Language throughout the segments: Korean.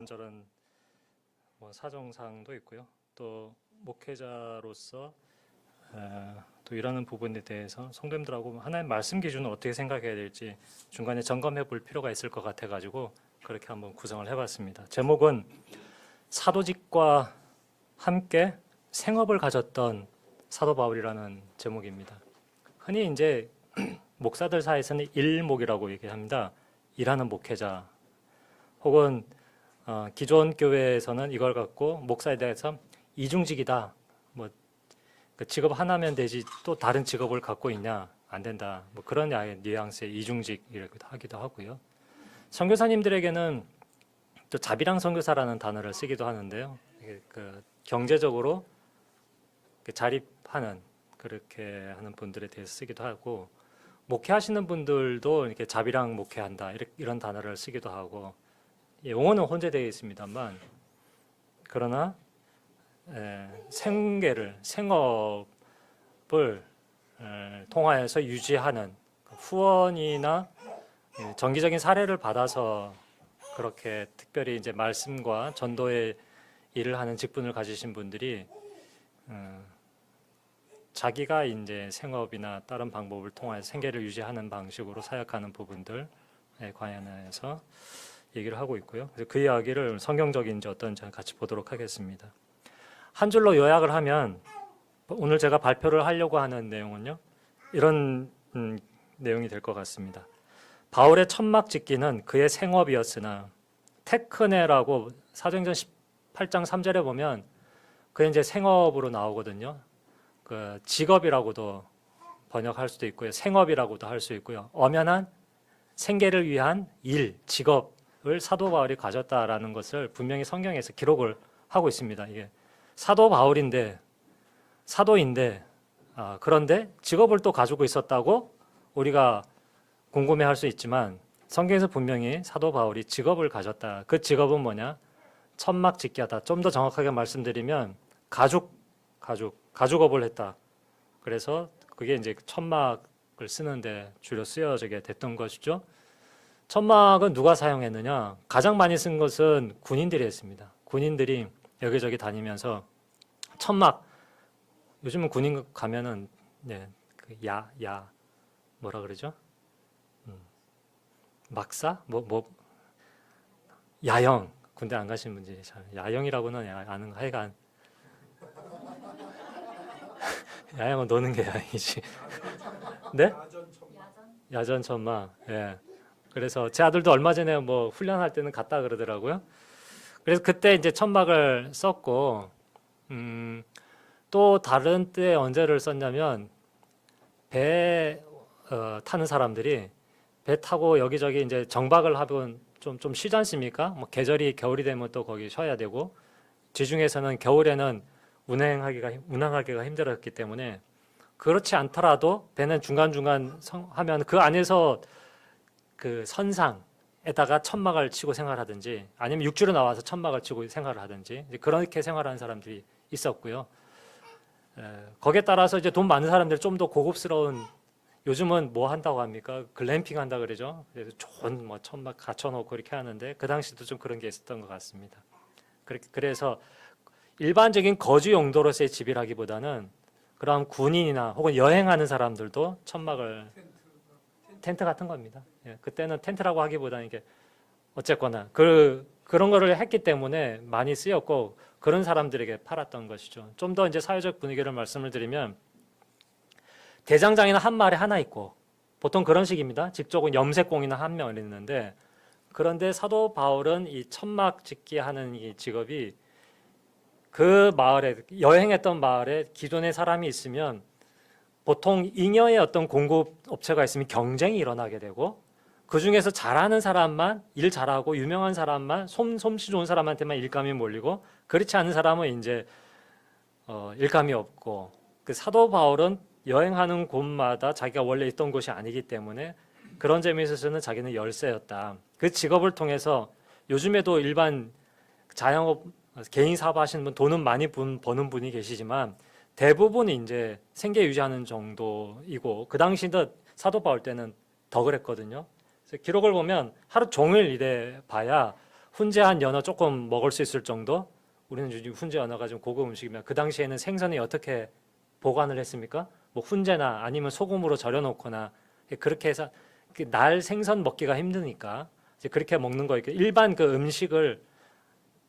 이런저런 사정상도 있고요. 또 목회자로서 또 일하는 부분에 대해서 성도님들하고 하나님 말씀 기준을 어떻게 생각해야 될지 중간에 점검해 볼 필요가 있을 것 같아가지고 그렇게 한번 구성을 해봤습니다. 제목은 사도직과 함께 생업을 가졌던 사도 바울이라는 제목입니다. 흔히 이제 목사들 사이에서는 일목이라고 얘기합니다. 일하는 목회자 혹은 기존 교회에서는 이걸 갖고 목사에 대해서 이중직이다. 그 직업 하나면 되지 또 다른 직업을 갖고 있냐 안 된다. 그런 뉘앙스의 이중직이라고 하기도 하고요. 선교사님들에게는 또 자비랑 선교사라는 단어를 쓰기도 하는데요. 그 경제적으로 자립하는 그렇게 하는 분들에 대해서 쓰기도 하고 목회하시는 분들도 이렇게 자비랑 목회한다 이런 단어를 쓰기도 하고 용어는 혼재되어 있습니다만 그러나 생업을 통하여서 유지하는 후원이나 정기적인 사례를 받아서 그렇게 특별히 이제 말씀과 전도의 일을 하는 직분을 가지신 분들이 자기가 이제 생업이나 다른 방법을 통해 생계를 유지하는 방식으로 사역하는 부분들에 관해서 얘기를 하고 있고요. 그래서 그 이야기를 성경적인지 어떤지 같이 보도록 하겠습니다. 한 줄로 요약을 하면 오늘 제가 발표를 하려고 하는 내용은요. 이런 내용이 될 것 같습니다. 바울의 천막 짓기는 그의 생업이었으나 테크네라고 사도행전 18장 3절에 보면 그게 이제 생업으로 나오거든요. 그 직업이라고도 번역할 수도 있고요. 생업이라고도 할 수 있고요. 엄연한 생계를 위한 일, 직업을 사도 바울이 가졌다라는 것을 분명히 성경에서 기록을 하고 있습니다. 이게 사도 바울인데 사도인데 그런데 직업을 또 가지고 있었다고 우리가 궁금해할 수 있지만 성경에서 분명히 사도 바울이 직업을 가졌다. 그 직업은 뭐냐? 천막 짓기 하다. 좀 더 정확하게 말씀드리면 가죽업을 했다. 그래서 그게 이제 천막을 쓰는데 주로 쓰여지게 됐던 것이죠. 천막은 누가 사용했느냐? 가장 많이 쓴 것은 군인들이 했습니다. 군인들이 여기저기 다니면서 천막, 요즘은 군인 가면은 뭐라 그러죠? 막사? 야영. 군대 안 가신 분들이 잘 야영이라고는 아는 거 하여간 야영은 노는 게 야영이지. 네? 야전 천막. 예. 그래서 제 아들도 얼마 전에 훈련할 때는 갔다 그러더라고요. 그래서 그때 이제 천막을 썼고 또 다른 때 언제를 썼냐면 배 타는 사람들이 배 타고 여기저기 이제 정박을 하면 좀 쉬지 않습니까? 계절이 겨울이 되면 또 거기 쉬어야 되고 지중해에서는 겨울에는 운항하기가 힘들었기 때문에 그렇지 않더라도 배는 중간중간 하면 그 안에서 그 선상에다가 천막을 치고 생활하든지 아니면 육지로 나와서 천막을 치고 생활을 하든지 그렇게 생활하는 사람들이 있었고요. 거기에 따라서 이제 돈 많은 사람들 좀 더 고급스러운 요즘은 뭐 한다고 합니까? 글램핑 한다 그러죠. 그래서 좋은 천막 갖춰놓고 이렇게 하는데 그 당시도 좀 그런 게 있었던 것 같습니다. 그래서 일반적인 거주 용도로서의 집이라기보다는 그런 군인이나 혹은 여행하는 사람들도 천막을 텐트 같은 겁니다. 그때는 텐트라고 하기보다는 이게 어쨌거나 그런 거를 했기 때문에 많이 쓰였고 그런 사람들에게 팔았던 것이죠. 좀 더 이제 사회적 분위기를 말씀을 드리면 대장장이는 한 마을에 하나 있고 보통 그런 식입니다. 직종은 염색공이나 한 명 있는데 그런데 사도 바울은 이 천막 짓기 하는 이 직업이 그 마을에 여행했던 마을에 기존에 사람이 있으면 보통 잉여의 어떤 공급 업체가 있으면 경쟁이 일어나게 되고 그 중에서 잘하는 사람만 일 잘하고 유명한 사람만 솜씨 좋은 사람한테만 일감이 몰리고 그렇지 않은 사람은 이제 일감이 없고 그 사도 바울은 여행하는 곳마다 자기가 원래 있던 곳이 아니기 때문에 그런 점에 있어서는 자기는 열세였다. 그 직업을 통해서 요즘에도 일반 자영업 개인 사업 하시는 분 돈은 많이 버는 분이 계시지만 대부분이 이제 생계 유지하는 정도이고 그 당시도 사도 바울 때는 더 그랬거든요. 그래서 기록을 보면 하루 종일 일해 봐야 훈제한 연어 조금 먹을 수 있을 정도. 우리는 요즘 훈제 연어가 좀 고급 음식이면 그 당시에는 생선이 어떻게 보관을 했습니까? 뭐 훈제나 아니면 소금으로 절여놓거나 그렇게 해서 날 생선 먹기가 힘드니까 이제 그렇게 먹는 거예요. 일반 그 음식을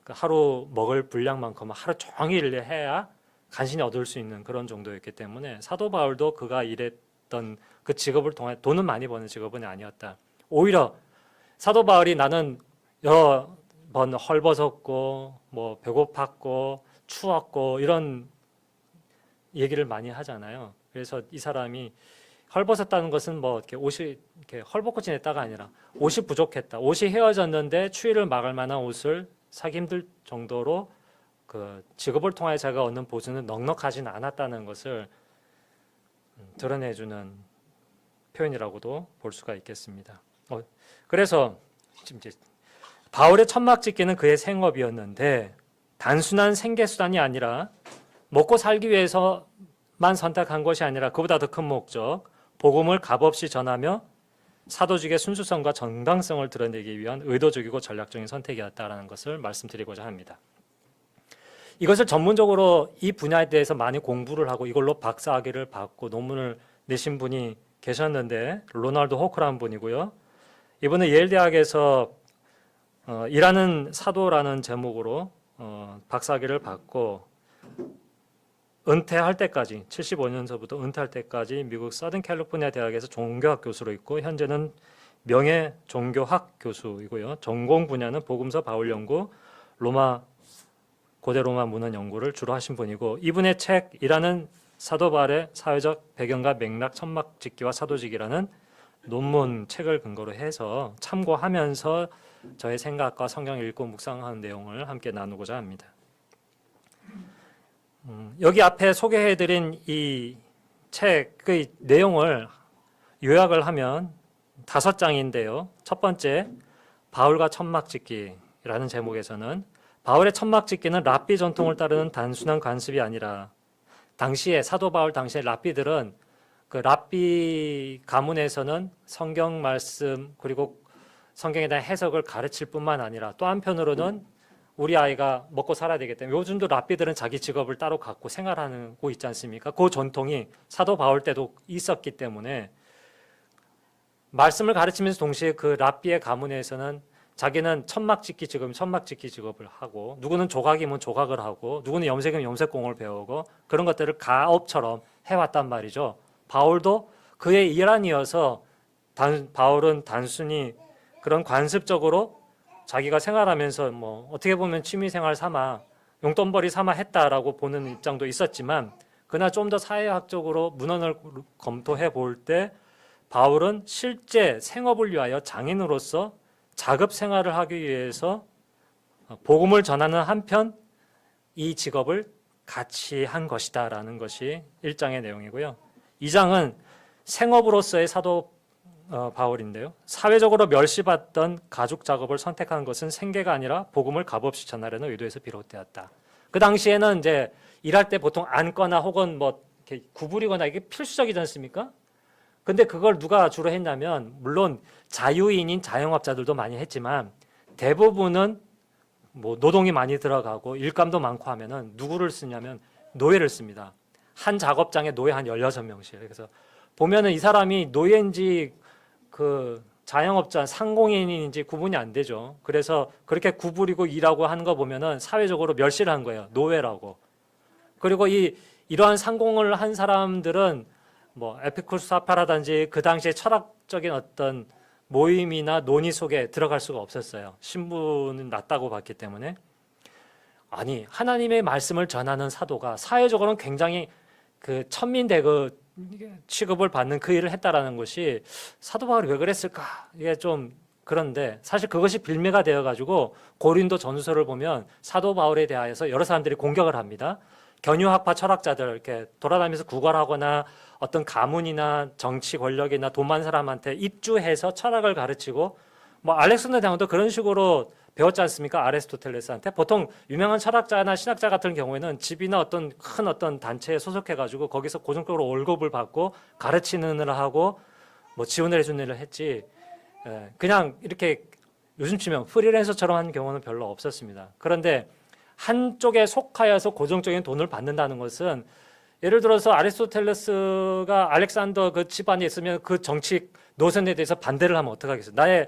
하루 먹을 분량만큼 하루 종일 해야 간신히 얻을 수 있는 그런 정도였기 때문에 사도 바울도 그가 일했던 그 직업을 통해 돈은 많이 버는 직업은 아니었다. 오히려 사도 바울이 나는 여러 번 헐벗었고 뭐 배고팠고 추웠고 이런 얘기를 많이 하잖아요. 그래서 이 사람이 헐벗었다는 것은 뭐 이렇게 옷이 이렇게 헐벗고 지냈다가 아니라 옷이 부족했다. 옷이 헤어졌는데 추위를 막을 만한 옷을 사기 힘들 정도로 그 직업을 통해 자가 얻는 보수는 넉넉하진 않았다는 것을 드러내주는 표현이라고도 볼 수가 있겠습니다. 그래서 지금 이제 바울의 천막짓기는 그의 생업이었는데 단순한 생계수단이 아니라 먹고 살기 위해서만 선택한 것이 아니라 그보다 더 큰 목적, 복음을 값없이 전하며 사도직의 순수성과 정당성을 드러내기 위한 의도적이고 전략적인 선택이었다라는 것을 말씀드리고자 합니다. 이것을 전문적으로 이 분야에 대해서 많이 공부를 하고 이걸로 박사학위를 받고 논문을 내신 분이 계셨는데 로널드 호크라는 분이고요. 이분은 예일 대학에서 일하는 사도라는 제목으로 박사학위를 받고 은퇴할 때까지 75년서부터 은퇴할 때까지 미국 서든 캘리포니아 대학에서 종교학 교수로 있고 현재는 명예 종교학 교수이고요. 전공 분야는 복음서 바울 연구, 고대 로마 문헌 연구를 주로 하신 분이고 이분의 책 일하는 사도 바울의 사회적 배경과 맥락 천막짓기와 사도직이라는 논문 책을 근거로 해서 참고하면서 저의 생각과 성경을 읽고 묵상하는 내용을 함께 나누고자 합니다. 여기 앞에 소개해드린 이 책의 내용을 요약을 하면 5장인데요. 첫 번째, 바울과 천막짓기라는 제목에서는 바울의 천막짓기는 랍비 전통을 따르는 단순한 관습이 아니라 당시에 사도 바울 당시에 랍비들은 그 랍비 가문에서는 성경 말씀 그리고 성경에 대한 해석을 가르칠 뿐만 아니라 또 한편으로는 우리 아이가 먹고 살아야 되기 때문에 요즘도 랍비들은 자기 직업을 따로 갖고 생활하고 있지 않습니까? 그 전통이 사도 바울 때도 있었기 때문에 말씀을 가르치면서 동시에 그 랍비의 가문에서는 자기는 천막짓기 직업을 하고 누구는 조각이면 조각을 하고 누구는 염색이면 염색공을 배우고 그런 것들을 가업처럼 해왔단 말이죠. 바울도 그의 일환이어서 바울은 단순히 그런 관습적으로 자기가 생활하면서 뭐 어떻게 보면 취미생활 삼아 용돈벌이 삼아 했다라고 보는 입장도 있었지만 그러나 좀 더 사회학적으로 문헌을 검토해 볼 때 바울은 실제 생업을 위하여 장인으로서 자급 생활을 하기 위해서 복음을 전하는 한편 이 직업을 같이 한 것이다라는 것이 1장의 내용이고요. 2장은 생업으로서의 사도 바울인데요. 사회적으로 멸시받던 가죽 작업을 선택한 것은 생계가 아니라 복음을 값없이 전하려는 의도에서 비롯되었다. 그 당시에는 이제 일할 때 보통 앉거나 혹은 뭐 이렇게 구부리거나 이게 필수적이지 않습니까? 근데 그걸 누가 주로 했냐면 물론 자유인인 자영업자들도 많이 했지만 대부분은 뭐 노동이 많이 들어가고 일감도 많고 하면은 누구를 쓰냐면 노예를 씁니다. 한 작업장에 노예 한 16명씩. 그래서 보면은 이 사람이 노예인지 그 자영업자 상공인인지 구분이 안 되죠. 그래서 그렇게 구부리고 일하고 하는 거 보면은 사회적으로 멸시를 한 거예요. 노예라고. 그리고 이러한 상공을 한 사람들은 뭐 에피쿠스 사파라든지 그 당시에 철학적인 어떤 모임이나 논의 속에 들어갈 수가 없었어요. 신분은 낮다고 봤기 때문에. 아니 하나님의 말씀을 전하는 사도가 사회적으로는 굉장히 그 천민대그 취급을 받는 그 일을 했다라는 것이 사도 바울이 왜 그랬을까? 이게 좀 그런데 사실 그것이 빌미가 되어가지고 고린도 전서를 보면 사도 바울에 대하여서 여러 사람들이 공격을 합니다. 견유학파 철학자들 이렇게 돌아다니면서 구걸하거나 어떤 가문이나 정치 권력이나 돈 많은 사람한테 입주해서 철학을 가르치고 뭐 알렉산더 대왕도 그런 식으로 배웠지 않습니까? 아리스토텔레스한테. 보통 유명한 철학자나 신학자 같은 경우에는 집이나 어떤 큰 어떤 단체에 소속해가지고 거기서 고정적으로 월급을 받고 가르치는 일을 하고 뭐 지원을 해주는 일을 했지. 그냥 이렇게 요즘 치면 프리랜서처럼 하는 경우는 별로 없었습니다. 그런데 한쪽에 속하여서 고정적인 돈을 받는다는 것은 예를 들어서 아리스토텔레스가 알렉산더 그 집안에 있으면 그 정치 노선에 대해서 반대를 하면 어떡하겠어요? 나의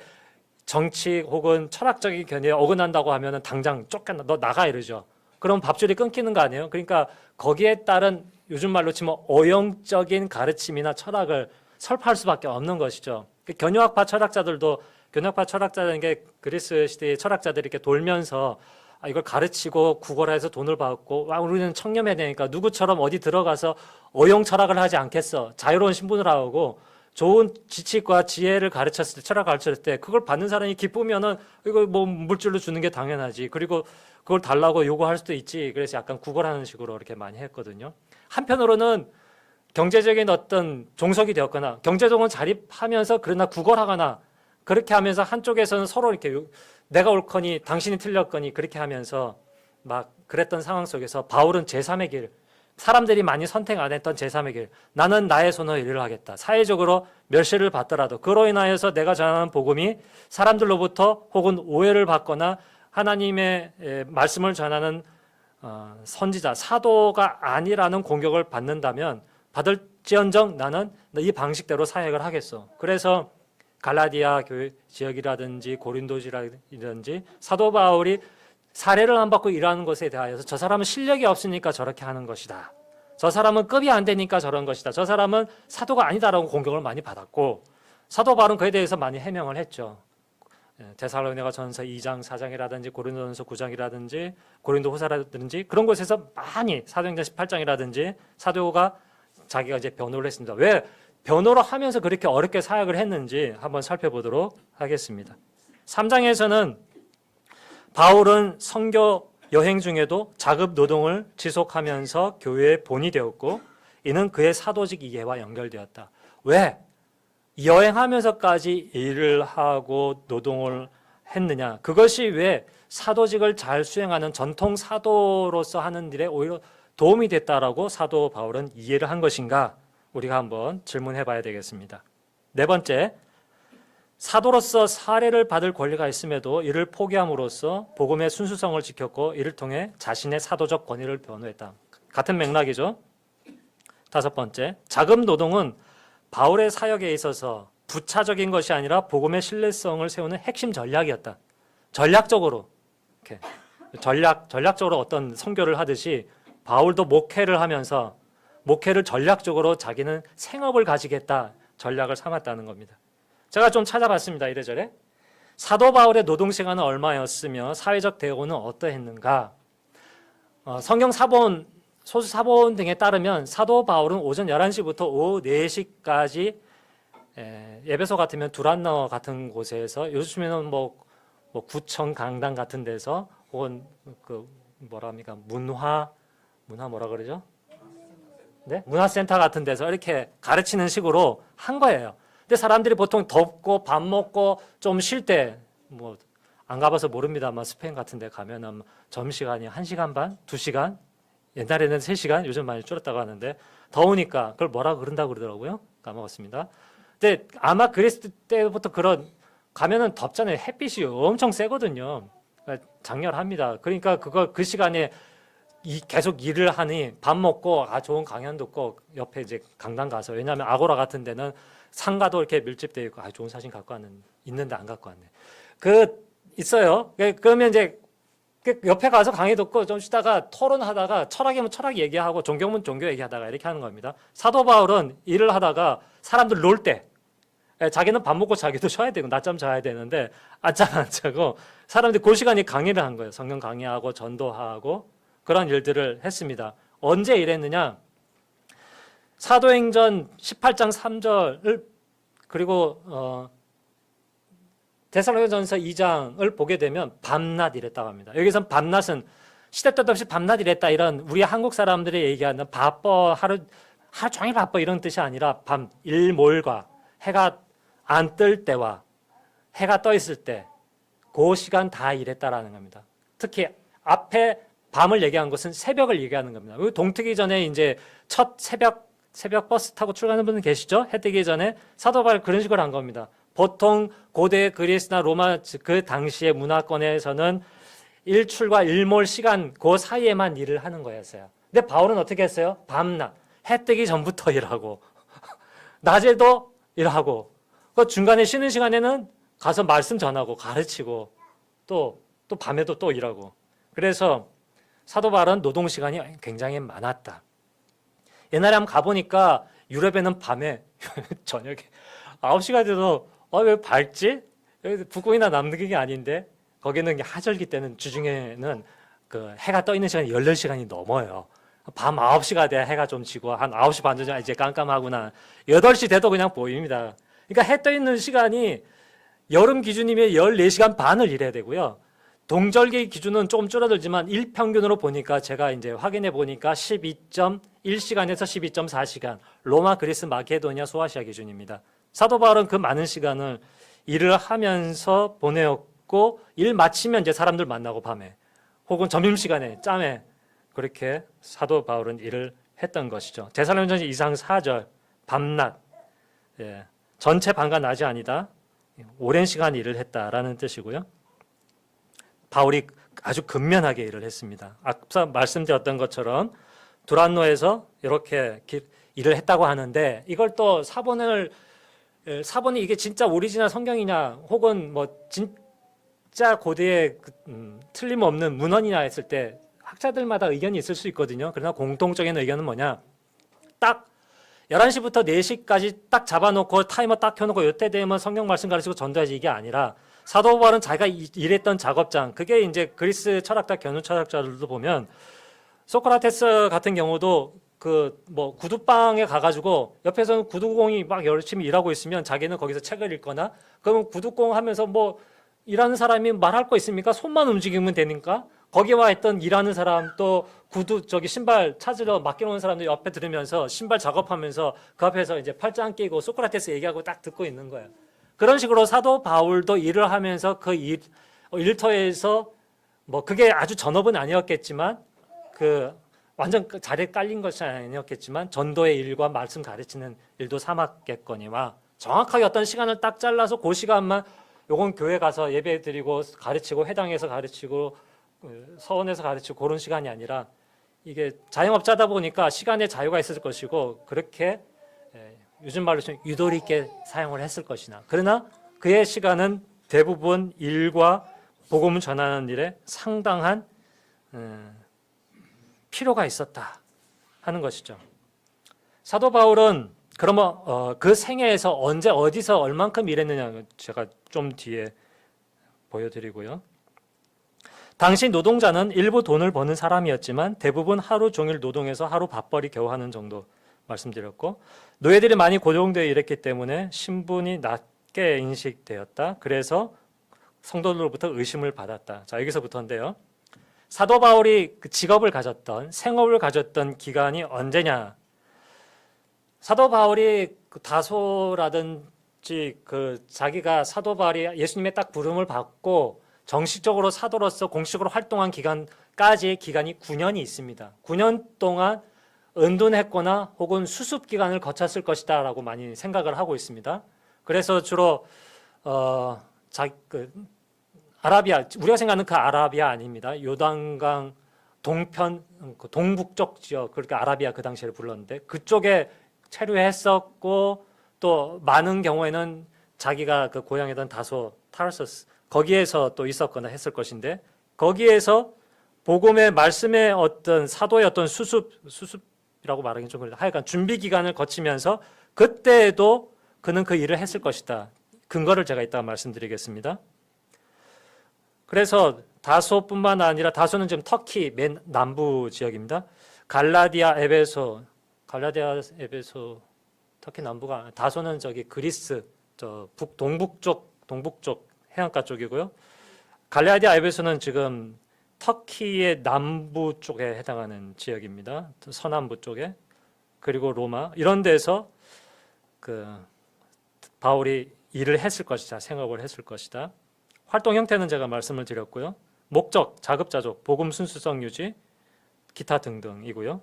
정치 혹은 철학적인 견해에 어긋난다고 하면은 당장 쫓겨나, 너 나가 이러죠. 그럼 밥줄이 끊기는 거 아니에요? 그러니까 거기에 따른 요즘 말로 치면 어용적인 가르침이나 철학을 설파할 수밖에 없는 것이죠. 견유학파 철학자들도 견유학파 철학자라는 게 그리스 시대의 철학자들이 이렇게 돌면서 이걸 가르치고 구걸해서 돈을 받고 우리는 청렴해야 되니까 누구처럼 어디 들어가서 어용 철학을 하지 않겠어. 자유로운 신분을 하고 좋은 지식과 지혜를 가르쳤을 때, 철학 가르쳤을 때 그걸 받는 사람이 기쁘면은 이거 뭐 물질로 주는 게 당연하지. 그리고 그걸 달라고 요구할 수도 있지. 그래서 약간 구걸하는 식으로 이렇게 많이 했거든요. 한편으로는 경제적인 어떤 종속이 되었거나 경제적으로 자립하면서 그러나 구걸하거나 그렇게 하면서 한쪽에서는 서로 이렇게 내가 옳거니 당신이 틀렸거니 그렇게 하면서 막 그랬던 상황 속에서 바울은 제3의 길, 사람들이 많이 선택 안 했던 제3의 길, 나는 나의 손으로 일을 하겠다. 사회적으로 멸시를 받더라도 그로 인하여서 내가 전하는 복음이 사람들로부터 혹은 오해를 받거나 하나님의 말씀을 전하는 선지자, 사도가 아니라는 공격을 받는다면 받을지언정 나는 이 방식대로 사역을 하겠어. 그래서 갈라디아 교회 지역이라든지 고린도 지역이라든지 사도 바울이 사례를 안 받고 일하는 것에 대하여서 저 사람은 실력이 없으니까 저렇게 하는 것이다. 저 사람은 급이 안 되니까 저런 것이다. 저 사람은 사도가 아니다라고 공격을 많이 받았고 사도 바울은 그에 대해서 많이 해명을 했죠. 데살로니가 전서 2장, 4장이라든지 고린도전서 9장이라든지 고린도 후서라든지 그런 곳에서 많이 사도행전 18장이라든지 사도가 자기가 이제 변호를 했습니다. 왜 변호를 하면서 그렇게 어렵게 사역을 했는지 한번 살펴보도록 하겠습니다. 3장에서는 바울은 선교 여행 중에도 자급 노동을 지속하면서 교회의 본이 되었고 이는 그의 사도직 이해와 연결되었다. 왜? 여행하면서까지 일을 하고 노동을 했느냐? 그것이 왜 사도직을 잘 수행하는 전통 사도로서 하는 일에 오히려 도움이 됐다라고 사도 바울은 이해를 한 것인가? 우리가 한번 질문해 봐야 되겠습니다. 네 번째, 사도로서 사례를 받을 권리가 있음에도 이를 포기함으로써 복음의 순수성을 지켰고 이를 통해 자신의 사도적 권위를 변호했다. 같은 맥락이죠. 다섯 번째, 자금 노동은 바울의 사역에 있어서 부차적인 것이 아니라 복음의 신뢰성을 세우는 핵심 전략이었다. 전략적으로 이렇게 전략적으로 어떤 선교를 하듯이 바울도 목회를 하면서 목회를 전략적으로 자기는 생업을 가지겠다 전략을 삼았다는 겁니다. 제가 좀 찾아봤습니다. 이래저래. 사도 바울의 노동 시간은 얼마였으며 사회적 대우는 어떠했는가? 성경 사본, 소수 사본 등에 따르면 사도 바울은 오전 11시부터 오후 4시까지 에베소 같으면 두란노 같은 곳에서 요즘에는 뭐 구청 강당 같은 데서 혹은 그 뭐랍니까 문화 뭐라 그러죠? 네? 문화센터 같은 데서 이렇게 가르치는 식으로 한 거예요. 근데 사람들이 보통 덥고 밥 먹고 좀 쉴 때 뭐 안 가봐서 모릅니다만 스페인 같은 데 가면은 점심시간이 1시간 반, 2시간, 옛날에는 3시간, 요즘 많이 줄었다고 하는데 더우니까 그걸 뭐라고 그런다고 그러더라고요. 까먹었습니다. 근데 아마 그랬을 때부터 그런 가면은 덥잖아요. 햇빛이 엄청 세거든요. 그러니까 장렬합니다. 그러니까 그걸 그 시간에 계속 일을 하니 밥 먹고 좋은 강연 듣고 옆에 이제 강당 가서 왜냐하면 아고라 같은 데는 상가도 이렇게 밀집되어 있고 좋은 사진 갖고 있는데 안 갖고 왔네. 있어요. 그러면 이제 옆에 가서 강의 듣고 좀 쉬다가 토론하다가 철학이면 철학 얘기하고 종교면 종교 얘기하다가 이렇게 하는 겁니다. 사도 바울은 일을 하다가 사람들 놀 때 자기는 밥 먹고 자기도 쉬어야 되고 낮잠 자야 되는데 낮잠 안 자고 사람들이 그 시간에 강의를 한 거예요. 성경 강의하고 전도하고 그런 일들을 했습니다. 언제 이랬느냐? 사도행전 18장 3절을 그리고 데살로니가전서 2장을 보게 되면 밤낮 이랬다고 합니다. 여기서 밤낮은 시대 뜻 없이 밤낮 이랬다 이런 우리 한국 사람들이 얘기하는 바빠 하루 종일 바빠 이런 뜻이 아니라 밤 일몰과 해가 안 뜰 때와 해가 떠 있을 때 그 시간 다 일했다라는 겁니다. 특히 앞에 밤을 얘기한 것은 새벽을 얘기하는 겁니다. 동트기 전에 이제 첫 새벽 버스 타고 출근하는 분들 계시죠? 해 뜨기 전에 사도 바울 그런 식으로 한 겁니다. 보통 고대 그리스나 로마 그 당시의 문화권에서는 일출과 일몰 시간 그 사이에만 일을 하는 거였어요. 근데 바울은 어떻게 했어요? 밤낮 해 뜨기 전부터 일하고 낮에도 일하고 그 중간에 쉬는 시간에는 가서 말씀 전하고 가르치고 또 밤에도 또 일하고. 그래서 사도 바울은 노동 시간이 굉장히 많았다. 옛날에 한번 가보니까 유럽에는 밤에 저녁에 9시가 돼도 왜 밝지? 여기 북극이나 남극이 아닌데 거기는 하절기 때는 주중에는 그 해가 떠 있는 시간이 14시간이 넘어요. 밤 9시가 돼야 해가 좀 지고 한 9시 반 정도 이제 깜깜하구나. 8시 돼도 그냥 보입니다. 그러니까 해 떠 있는 시간이 여름 기준이면 14시간 반을 일해야 되고요. 동절기 기준은 조금 줄어들지만 일평균으로 보니까 제가 이제 확인해 보니까 12.1시간에서 12.4시간 로마, 그리스, 마케도니아, 소아시아 기준입니다. 사도 바울은 그 많은 시간을 일을 하면서 보내었고 일 마치면 이제 사람들 만나고 밤에 혹은 점심시간에 짬에 그렇게 사도 바울은 일을 했던 것이죠. 데살로니가전서 2장 4절 밤낮 전체 밤과 낮이 아니다. 오랜 시간 일을 했다라는 뜻이고요. 바울이 아주 근면하게 일을 했습니다. 앞서 말씀드렸던 것처럼 두란노에서 이렇게 일을 했다고 하는데 이걸 또 사본이 이게 진짜 오리지널 성경이냐 혹은 뭐 진짜 고대의 틀림없는 문헌이냐 했을 때 학자들마다 의견이 있을 수 있거든요. 그러나 공통적인 의견은 뭐냐? 딱 11시부터 4시까지 딱 잡아놓고 타이머 딱 켜놓고 이때 되면 성경 말씀 가르치고 전도하지 이게 아니라 사도 바울은 자기가 일했던 작업장 그게 이제 그리스 철학자 견우 철학자들도 보면 소크라테스 같은 경우도 그 뭐 구두방에 가가지고 옆에서는 구두공이 막 열심히 일하고 있으면 자기는 거기서 책을 읽거나 그러면 구두공 하면서 뭐 일하는 사람이 말할 거 있습니까? 손만 움직이면 되니까 거기 와 있던 일하는 사람 또 신발 찾으러 맡겨놓은 사람들 옆에 들으면서 신발 작업하면서 그 앞에서 이제 팔짱 끼고 소크라테스 얘기하고 딱 듣고 있는 거예요. 그런 식으로 사도 바울도 일을 하면서 그 일터에서 뭐 그게 아주 전업은 아니었겠지만 그 완전 자리에 깔린 것이 아니었겠지만 전도의 일과 말씀 가르치는 일도 삼았겠거니와 정확하게 어떤 시간을 딱 잘라서 그 시간만 요건 교회 가서 예배 드리고 가르치고 회당에서 가르치고 서원에서 가르치고 그런 시간이 아니라 이게 자영업자다 보니까 시간에 자유가 있을 것이고 그렇게 요즘 말로 좀 유도리 있게 사용을 했을 것이나 그러나 그의 시간은 대부분 일과 복음을 전하는 일에 상당한 필요가 있었다 하는 것이죠. 사도 바울은 그러면 그 생애에서 언제 어디서 얼만큼 일했느냐 제가 좀 뒤에 보여드리고요. 당시 노동자는 일부 돈을 버는 사람이었지만 대부분 하루 종일 노동해서 하루 밥벌이 겨우 하는 정도 말씀드렸고 노예들이 많이 고용되어 일했기 때문에 신분이 낮게 인식되었다. 그래서 성도들로부터 의심을 받았다. 자 여기서부터인데요. 사도 바울이 그 직업을 가졌던 생업을 가졌던 기간이 언제냐? 사도 바울이 그 다소라든지 그 자기가 사도 바울이 예수님의 딱 부름을 받고 정식적으로 사도로서 공식으로 활동한 기간까지의 기간이 9년이 있습니다. 9년 동안 은둔했거나 혹은 수습 기간을 거쳤을 것이다라고 많이 생각을 하고 있습니다. 그래서 주로 아라비아 우리가 생각하는 그 아라비아 아닙니다. 요단강 동편 동북쪽 지역 그러니까 아라비아 그 당시에 불렀는데 그쪽에 체류했었고 또 많은 경우에는 자기가 그 고향이던 다소 타르서스 거기에서 또 있었거나 했을 것인데 거기에서 복음의 말씀의 어떤 사도의 어떤 수습이라고 말하기 좀 그래요. 하여간 준비 기간을 거치면서 그때에도 그는 그 일을 했을 것이다. 근거를 제가 이따가 말씀드리겠습니다. 그래서 다소뿐만 아니라 다소는 지금 터키 맨 남부 지역입니다. 갈라디아, 에베소, 터키 남부가 다소는 저기 그리스 저 동북쪽 해안가 쪽이고요. 갈라디아, 에베소는 지금 터키의 남부 쪽에 해당하는 지역입니다. 서남부 쪽에 그리고 로마 이런 데서 그 바울이 일을 했을 것이다, 생업을 했을 것이다. 활동 형태는 제가 말씀을 드렸고요. 목적, 자급자족, 복음 순수성 유지, 기타 등등이고요.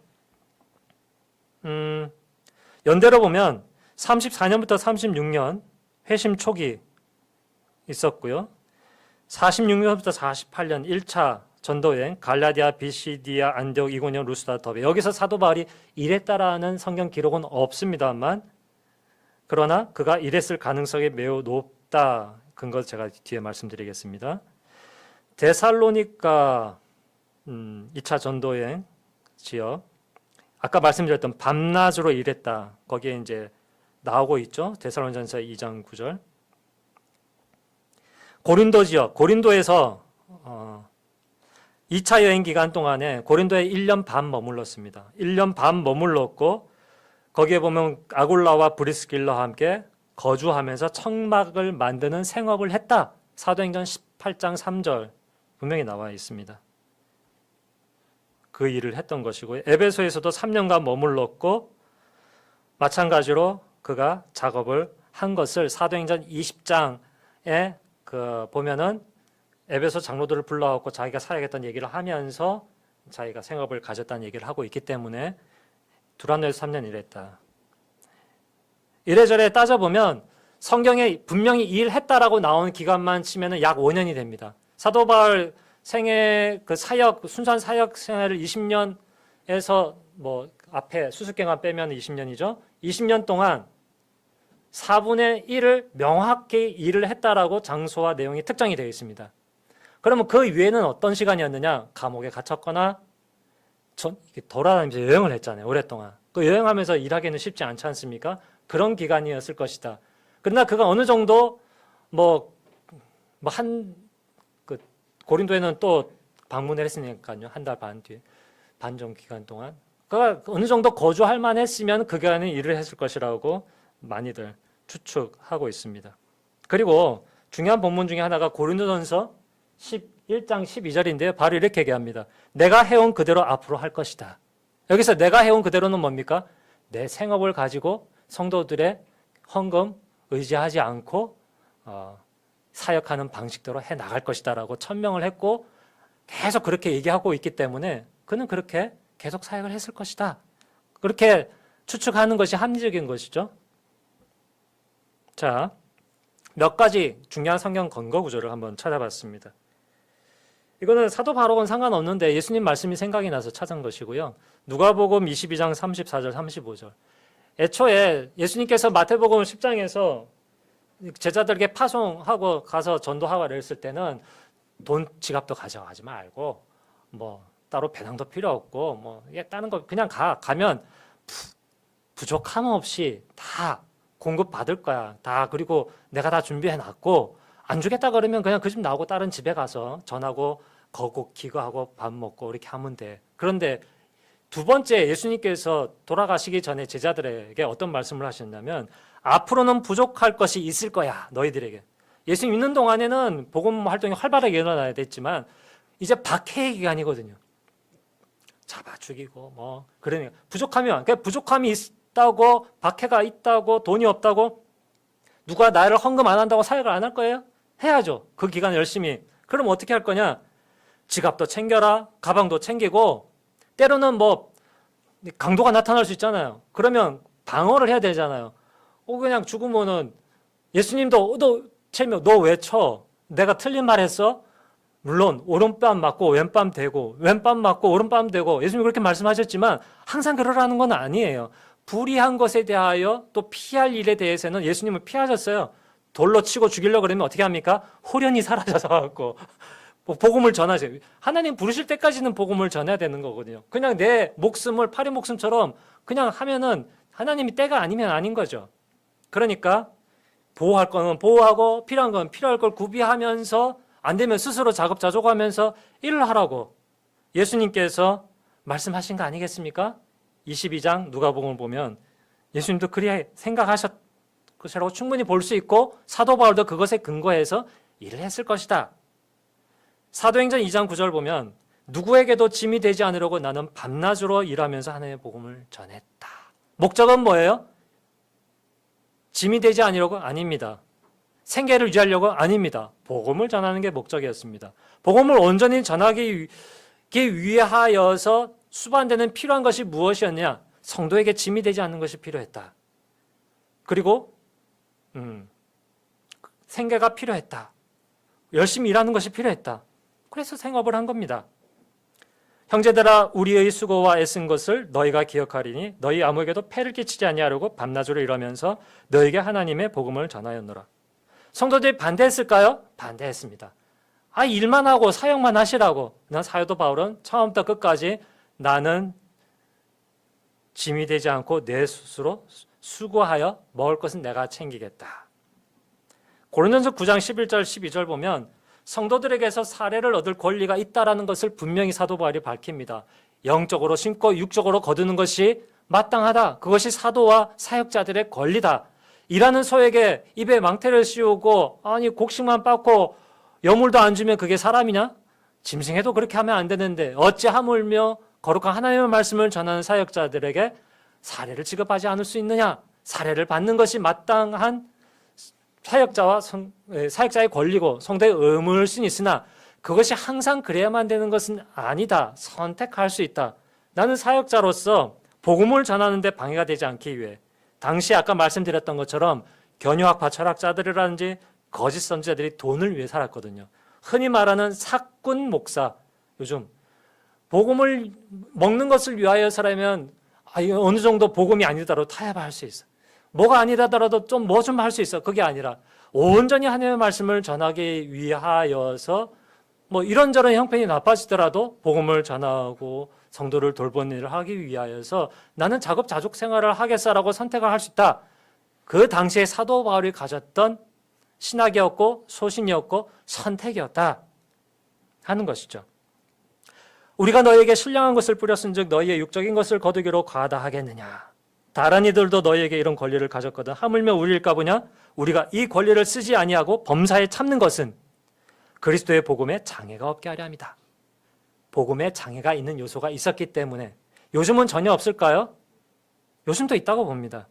연대로 보면 34년부터 36년 회심 초기 있었고요. 46년부터 48년 1차 전도여행 갈라디아, 비시디아, 안디옥, 이고니온, 루스다, 더베. 여기서 사도 바울이 일했다라는 성경 기록은 없습니다만 그러나 그가 일했을 가능성이 매우 높다. 근거 제가 뒤에 말씀드리겠습니다. 데살로니가 2차 전도여행 지역 아까 말씀드렸던 밤낮으로 일했다. 거기에 이제 나오고 있죠. 데살로니전서 2장 9절. 고린도 지역, 고린도에서 2차 여행 기간 동안에 고린도에 1년 반 머물렀습니다. 1년 반 머물렀고 거기에 보면 아굴라와 브리스길라와 함께 거주하면서 청막을 만드는 생업을 했다. 사도행전 18장 3절 분명히 나와 있습니다. 그 일을 했던 것이고요. 에베소에서도 3년간 머물렀고 마찬가지로 그가 작업을 한 것을 사도행전 20장에 보면은 에베소 장로들을 불러갖고 자기가 사역했던 얘기를 하면서 자기가 생업을 가졌다는 얘기를 하고 있기 때문에 두란노에서 3년 일했다. 이래저래 따져보면 성경에 분명히 일했다라고 나온 기간만 치면은 약 5년이 됩니다. 사도 바울 생애 그 사역 순수한 사역 생활을 20년에서 뭐 앞에 수습기간 빼면 20년이죠. 20년 동안 4분의 1을 명확히 일을 했다라고 장소와 내용이 특정이 되어 있습니다. 그러면 그 위에는 어떤 시간이었느냐? 감옥에 갇혔거나 돌아다니면서 여행을 했잖아요. 오랫동안. 그 여행하면서 일하기는 쉽지 않지 않습니까? 그런 기간이었을 것이다. 그러나 그가 어느 정도 고린도에는 또 방문을 했으니까요. 한 달 반 뒤에 반 정도 기간 동안 그가 어느 정도 거주할 만했으면 그 기간에 일을 했을 것이라고 많이들 추측하고 있습니다. 그리고 중요한 본문 중에 하나가 고린도전서 11장 12절인데요. 바로 이렇게 얘기합니다. 내가 해온 그대로 앞으로 할 것이다. 여기서 내가 해온 그대로는 뭡니까? 내 생업을 가지고 성도들의 헌금 의지하지 않고 사역하는 방식대로 해나갈 것이다 라고 천명을 했고 계속 그렇게 얘기하고 있기 때문에 그는 그렇게 계속 사역을 했을 것이다. 그렇게 추측하는 것이 합리적인 것이죠. 자, 몇 가지 중요한 성경 근거 구조를 한번 찾아봤습니다. 이거는 사도 바울과는 상관없는데 예수님 말씀이 생각이 나서 찾은 것이고요. 누가복음 22장 34절 35절. 애초에 예수님께서 마태복음 10장에서 제자들에게 파송하고 가서 전도하고 이랬을 때는 돈 지갑도 가져가지 말고 뭐 따로 배당도 필요 없고 뭐 다른 거 그냥 가면 부족함 없이 다 공급 받을 거야. 다 그리고 내가 다 준비해 놨고 안 주겠다 그러면 그냥 그 집 나오고 다른 집에 가서 전하고 거고 기거하고 밥 먹고 이렇게 하면 돼. 그런데 두 번째 예수님께서 돌아가시기 전에 제자들에게 어떤 말씀을 하셨냐면 앞으로는 부족할 것이 있을 거야. 너희들에게. 예수님 있는 동안에는 복음 활동이 활발하게 일어나야 됐지만 이제 박해의 기간이거든요. 잡아 죽이고 뭐 그러니까 부족하면 그러니까 부족함이 있다고 박해가 있다고 돈이 없다고 누가 나를 헌금 안 한다고 사역을 안 할 거예요? 해야죠. 그 기간 열심히. 그럼 어떻게 할 거냐? 지갑도 챙겨라. 가방도 챙기고 때로는 뭐 강도가 나타날 수 있잖아요. 그러면 방어를 해야 되잖아요. 그냥 죽으면은 예수님도 너 왜 쳐? 내가 틀린 말 했어? 물론 오른뺨 맞고 왼뺨 대고 왼뺨 맞고 오른뺨 대고 예수님 그렇게 말씀하셨지만 항상 그러라는 건 아니에요. 불의한 것에 대하여 또 피할 일에 대해서는 예수님은 피하셨어요. 돌로 치고 죽이려고 그러면 어떻게 합니까? 호련히 사라져서 갖고 복음을 전하세요. 하나님 부르실 때까지는 복음을 전해야 되는 거거든요. 그냥 내 목숨을 파리 목숨처럼 그냥 하면은 하나님이 때가 아니면 아닌 거죠. 그러니까 보호할 거는 보호하고 필요한 건 필요할 걸 구비하면서 안 되면 스스로 자급자족하면서 일을 하라고 예수님께서 말씀하신 거 아니겠습니까? 22장 누가복음을 보면 예수님도 그리 생각하셨 것이라고 충분히 볼 수 있고 사도 바울도 그것에 근거해서 일을 했을 것이다. 사도행전 2장 9절 보면 누구에게도 짐이 되지 않으려고 나는 밤낮으로 일하면서 하나님의 복음을 전했다. 목적은 뭐예요? 짐이 되지 않으려고? 아닙니다. 생계를 유지하려고? 아닙니다. 복음을 전하는 게 목적이었습니다. 복음을 온전히 전하기 위하여서 수반되는 필요한 것이 무엇이었냐? 성도에게 짐이 되지 않는 것이 필요했다. 그리고 생계가 필요했다. 열심히 일하는 것이 필요했다. 그래서 생업을 한 겁니다. 형제들아 우리의 수고와 애쓴 것을 너희가 기억하리니 너희 아무에게도 폐를 끼치지 아니하려고 밤낮으로 일하면서 너희에게 하나님의 복음을 전하였노라. 성도들이 반대했을까요? 반대했습니다. 일만 하고 사역만 하시라고. 사도 바울은 처음부터 끝까지 나는 짐이 되지 않고 내 스스로 수고하여 먹을 것은 내가 챙기겠다. 고린도전서 9장 11절 12절 보면 성도들에게서 사례를 얻을 권리가 있다라는 것을 분명히 사도 바울이 밝힙니다. 영적으로 심고 육적으로 거두는 것이 마땅하다. 그것이 사도와 사역자들의 권리다. 일하는 소에게 입에 망태를 씌우고 곡식만 빻고 여물도 안 주면 그게 사람이냐? 짐승해도 그렇게 하면 안 되는데 어찌 하물며 거룩한 하나님의 말씀을 전하는 사역자들에게 사례를 지급하지 않을 수 있느냐? 사례를 받는 것이 마땅한 사역자의 권리고 성도의 의무일 수는 있으나 그것이 항상 그래야만 되는 것은 아니다. 선택할 수 있다. 나는 사역자로서 복음을 전하는 데 방해가 되지 않기 위해 당시 아까 말씀드렸던 것처럼 견유학파 철학자들이라든지 거짓 선지자들이 돈을 위해 살았거든요. 흔히 말하는 사꾼 목사, 요즘 복음을 먹는 것을 위하여 살면 어느 정도 복음이 아니더라도 타협할 수 있어. 뭐가 아니더라도 좀 뭐 좀 할 수 있어. 그게 아니라 온전히 하나님의 말씀을 전하기 위하여서 이런저런 형편이 나빠지더라도 복음을 전하고 성도를 돌보는 일을 하기 위하여서 나는 자급자족 생활을 하겠어라고 선택을 할 수 있다. 그 당시에 사도 바울이 가졌던 신학이었고 소신이었고 선택이었다 하는 것이죠. 우리가 너희에게 신령한 것을 뿌렸은즉 너희의 육적인 것을 거두기로 과하다 하겠느냐. 다른 이들도 너희에게 이런 권리를 가졌거든 하물며 우리일까 보냐. 우리가 이 권리를 쓰지 아니하고 범사에 참는 것은 그리스도의 복음에 장애가 없게 하려 함이다. 복음에 장애가 있는 요소가 있었기 때문에 요즘은 전혀 없을까요? 요즘도 있다고 봅니다.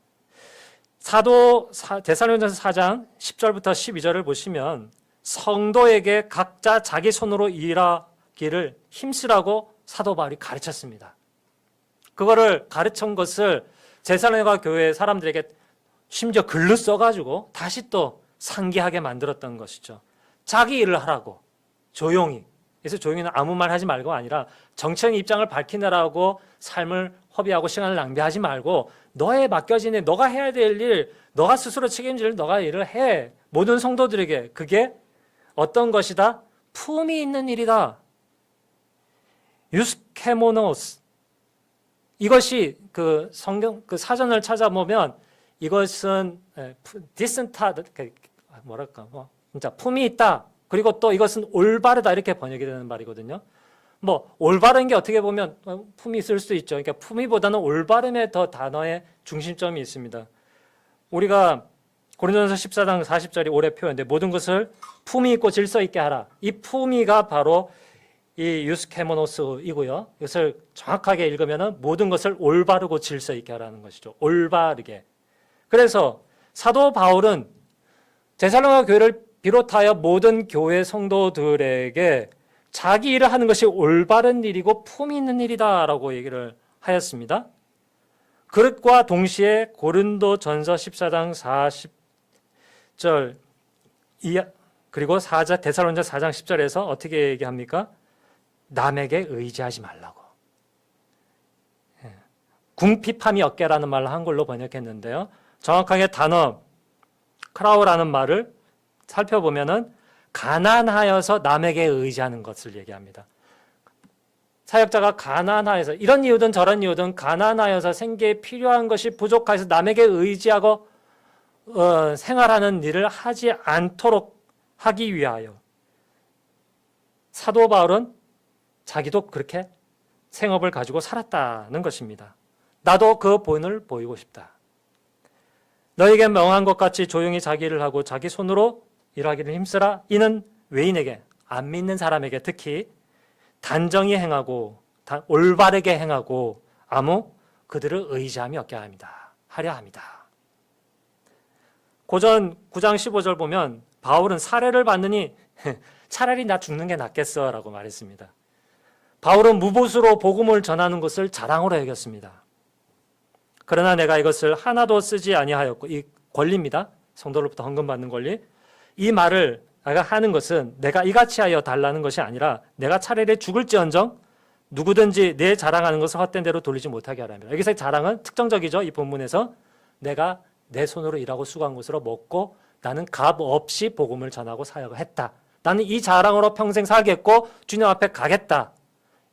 데살로니가전서 4장 10절부터 12절을 보시면 성도에게 각자 자기 손으로 일하기를 힘쓰라고 사도 바울이 가르쳤습니다. 그거를 가르친 것을 데살로니가 교회 사람들에게 심지어 글로 써가지고 다시 또 상기하게 만들었던 것이죠. 자기 일을 하라고 조용히. 그래서 조용히는 아무 말 하지 말고 아니라 정치적 입장을 밝히느라고 삶을 허비하고 시간을 낭비하지 말고 너에 맡겨진 일, 너가 해야 될 일, 너가 스스로 책임질 일, 너가 일을 해. 모든 성도들에게 그게 어떤 것이다? 품이 있는 일이다. 유스케모노스. 이것이 그 성경 그 사전을 찾아보면 이것은 디센타 뭐랄까 진짜 품이 있다. 그리고 또 이것은 올바르다 이렇게 번역이 되는 말이거든요. 올바른 게 어떻게 보면 품이 있을 수도 있죠. 그러니까 품위보다는 올바름에 더 단어의 중심점이 있습니다. 우리가 고린도전서 14장 40절이 오래 표현인데 모든 것을 품위 있고 질서 있게 하라. 이 품위가 바로 이 유스케모노스이고요. 이것을 정확하게 읽으면 모든 것을 올바르고 질서 있게 하라는 것이죠. 올바르게. 그래서 사도 바울은 데살로니가 교회를 비롯하여 모든 교회 성도들에게 자기 일을 하는 것이 올바른 일이고 품이 있는 일이다라고 얘기를 하였습니다. 그릇과 동시에 고린도전서 14장 40절 그리고 데살로니가 4장 10절에서 어떻게 얘기합니까? 남에게 의지하지 말라고. 궁핍함이 어깨라는 말로 한글로 번역했는데요. 정확하게 단어 크라우라는 말을 살펴보면은 가난하여서 남에게 의지하는 것을 얘기합니다. 사역자가 가난하여서 이런 이유든 저런 이유든 가난하여서 생계에 필요한 것이 부족해서 남에게 의지하고 생활하는 일을 하지 않도록 하기 위하여 사도 바울은 자기도 그렇게 생업을 가지고 살았다는 것입니다. 나도 그 본을 보이고 싶다. 너에게 명한 것 같이 조용히 자기 일을 하고 자기 손으로 일하기를 힘쓰라. 이는 외인에게 안 믿는 사람에게 특히 단정히 행하고 올바르게 행하고 아무 그들을 의지함이 없게 하려 합니다. 고전 9장 15절 보면 바울은 사례를 받느니 차라리 나 죽는 게 낫겠어 라고 말했습니다. 바울은 무보수로 복음을 전하는 것을 자랑으로 여겼습니다. 그러나 내가 이것을 하나도 쓰지 아니하였고 이 권리입니다. 성도로부터 헌금받는 권리. 이 말을 하는 것은 내가 이같이 하여 달라는 것이 아니라 내가 차라리 죽을지언정 누구든지 내 자랑하는 것을 헛된 대로 돌리지 못하게 하랍니다. 여기서의 자랑은 특정적이죠. 이 본문에서 내가 내 손으로 일하고 수고한 것으로 먹고 나는 값 없이 복음을 전하고 사역을 했다. 나는 이 자랑으로 평생 살겠고 주님 앞에 가겠다.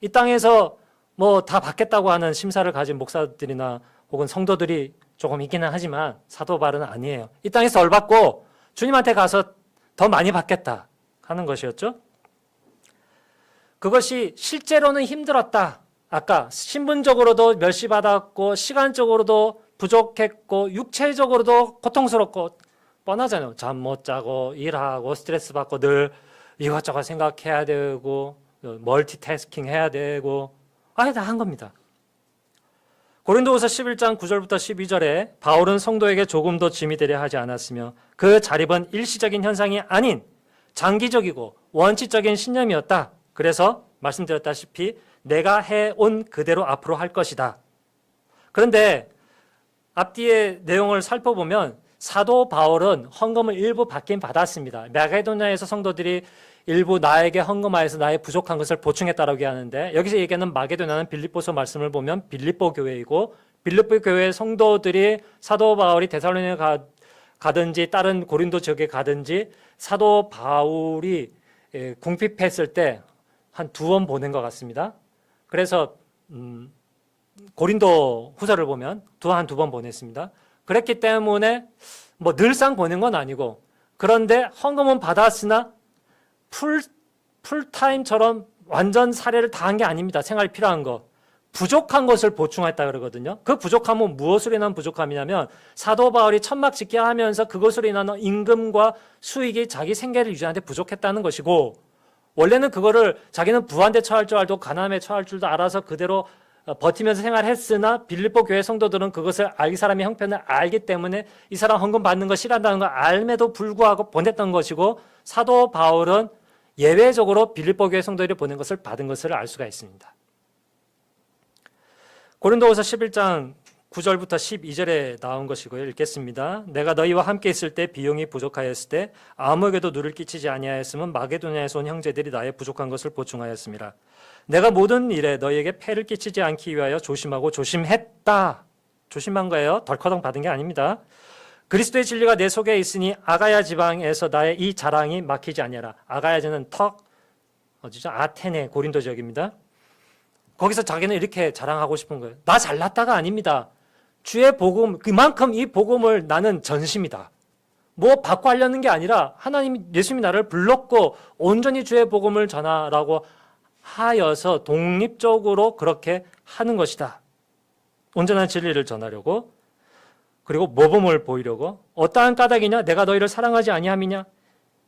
이 땅에서 뭐 다 받겠다고 하는 심사를 가진 목사들이나 혹은 성도들이 조금 있기는 하지만 사도 바울은 아니에요. 이 땅에서 덜 받고 주님한테 가서 더 많이 받겠다 하는 것이었죠. 그것이 실제로는 힘들었다. 아까 신분적으로도 멸시받았고 시간적으로도 부족했고 육체적으로도 고통스럽고 뻔하잖아요. 잠 못 자고 일하고 스트레스 받고 늘 이것저것 생각해야 되고 멀티태스킹 해야 되고 다 한 겁니다. 고린도후서 11장 9절부터 12절에 바울은 성도에게 조금도 짐이 되려 하지 않았으며 그 자립은 일시적인 현상이 아닌 장기적이고 원칙적인 신념이었다. 그래서 말씀드렸다시피 내가 해온 그대로 앞으로 할 것이다. 그런데 앞뒤의 내용을 살펴보면 사도 바울은 헌금을 일부 받긴 받았습니다. 마게도냐에서 성도들이 일부 나에게 헌금하여서 나의 부족한 것을 보충했다라고 하는데 여기서 얘기하는 마게도냐는 빌립보서 말씀을 보면 빌립보 교회이고 빌립보 교회 성도들이 사도 바울이 데살로니가에 가든지 다른 고린도 지역에 가든지 사도 바울이 궁핍했을 때 한 2번 보낸 것 같습니다. 그래서 고린도 후서를 보면 한 2번 보냈습니다. 그랬기 때문에 뭐 늘상 보낸 건 아니고 그런데 헌금은 받았으나 풀타임처럼 완전 사례를 다 한 게 아닙니다. 생활이 필요한 거. 부족한 것을 보충했다 그러거든요. 그 부족함은 무엇으로 인한 부족함이냐면 사도 바울이 천막 짓게 하면서 그것으로 인한 임금과 수익이 자기 생계를 유지하는데 부족했다는 것이고 원래는 그거를 자기는 부한테 처할 줄 알고 가난함에 처할 줄도 알아서 그대로 버티면서 생활했으나 빌립보 교회 성도들은 그것을 이 사람의 형편을 알기 때문에 이 사람 헌금 받는 거 싫어한다는 걸 알매도 불구하고 보냈던 것이고 사도 바울은 예외적으로 빌립보 교회 성도들이 보낸 것을 받은 것을 알 수가 있습니다. 고린도후서 11장 9절부터 12절에 나온 것이고요. 읽겠습니다. 내가 너희와 함께 있을 때 비용이 부족하였을 때 아무에게도 누를 끼치지 아니하였으면 마게도냐에서 온 형제들이 나의 부족한 것을 보충하였습니다. 내가 모든 일에 너희에게 폐를 끼치지 않기 위하여 조심하고 조심했다. 조심한 거예요. 덜커덩 받은 게 아닙니다. 그리스도의 진리가 내 속에 있으니 아가야 지방에서 나의 이 자랑이 막히지 아니하라. 아가야지는 어디죠? 아테네 고린도 지역입니다. 거기서 자기는 이렇게 자랑하고 싶은 거예요. 나 잘났다가 아닙니다. 주의 복음, 그만큼 이 복음을 나는 전심이다. 뭐 받고 하려는 게 아니라 하나님, 예수님이 나를 불렀고 온전히 주의 복음을 전하라고 하여서 독립적으로 그렇게 하는 것이다. 온전한 진리를 전하려고 그리고 모범을 보이려고 어떠한 까닭이냐? 내가 너희를 사랑하지 아니함이냐?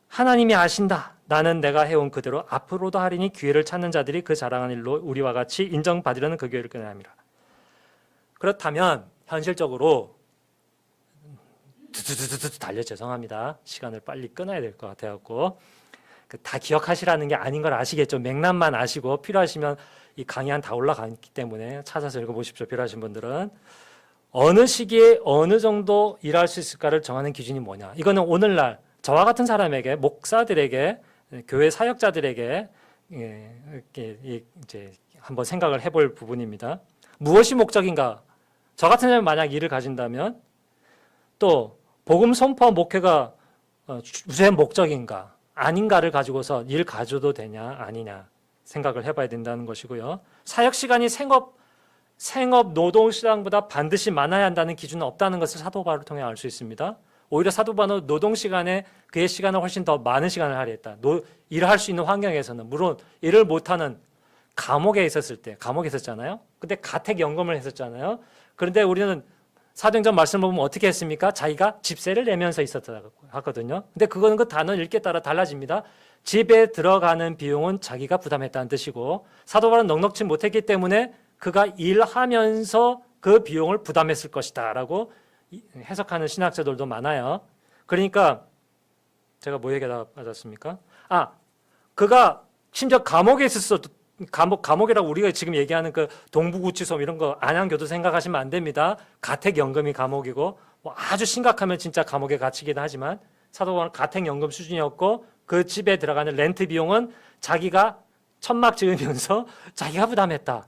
하나님이 아신다. 나는 내가 해온 그대로 앞으로도 하리니 기회를 찾는 자들이 그 자랑한 일로 우리와 같이 인정받으려는 그 기회를 끊어야 합니다. 그렇다면 현실적으로 달려 죄송합니다. 시간을 빨리 끊어야 될 것 같아갖고 다 기억하시라는 게 아닌 걸 아시겠죠. 맥락만 아시고 필요하시면 이 강의 다 올라갔기 때문에 찾아서 읽어보십시오. 필요하신 분들은. 어느 시기에 어느 정도 일할 수 있을까를 정하는 기준이 뭐냐. 이거는 오늘날 저와 같은 사람에게 목사들에게 교회 사역자들에게 이제 한번 생각을 해볼 부분입니다. 무엇이 목적인가? 저 같은 사람이 만약 일을 가진다면 또 복음 선포 목회가 주된 목적인가 아닌가를 가지고서 일 가져도 되냐 아니냐 생각을 해봐야 된다는 것이고요. 사역 시간이 생업 노동 시간보다 반드시 많아야 한다는 기준은 없다는 것을 사도 바울을 통해 알 수 있습니다. 오히려 사도 바울은 노동 시간에 그의 시간을 훨씬 더 많은 시간을 할애했다. 일을 할 수 있는 환경에서는 물론 일을 못하는 감옥에 있었을 때 감옥에 있었잖아요. 근데 가택연금을 했었잖아요. 그런데 우리는 사도행전 말씀을 보면 어떻게 했습니까? 자기가 집세를 내면서 있었다고 하거든요. 근데 그거는 그 단어 읽기에 따라 달라집니다. 집에 들어가는 비용은 자기가 부담했다는 뜻이고 사도 바울은 넉넉지 못했기 때문에 그가 일하면서 그 비용을 부담했을 것이다 라고 해석하는 신학자들도 많아요. 그러니까 제가 뭐 얘기하다 빠졌습니까? 그가 심지어 감옥에 있었어도 감옥이라고 우리가 지금 얘기하는 그 동부구치소 이런 거 안양교도 생각하시면 안 됩니다. 가택연금이 감옥이고 뭐 아주 심각하면 진짜 감옥에 갇히기도 하지만 사도 바울은 가택연금 수준이었고 그 집에 들어가는 렌트 비용은 자기가 천막 지으면서 자기가 부담했다.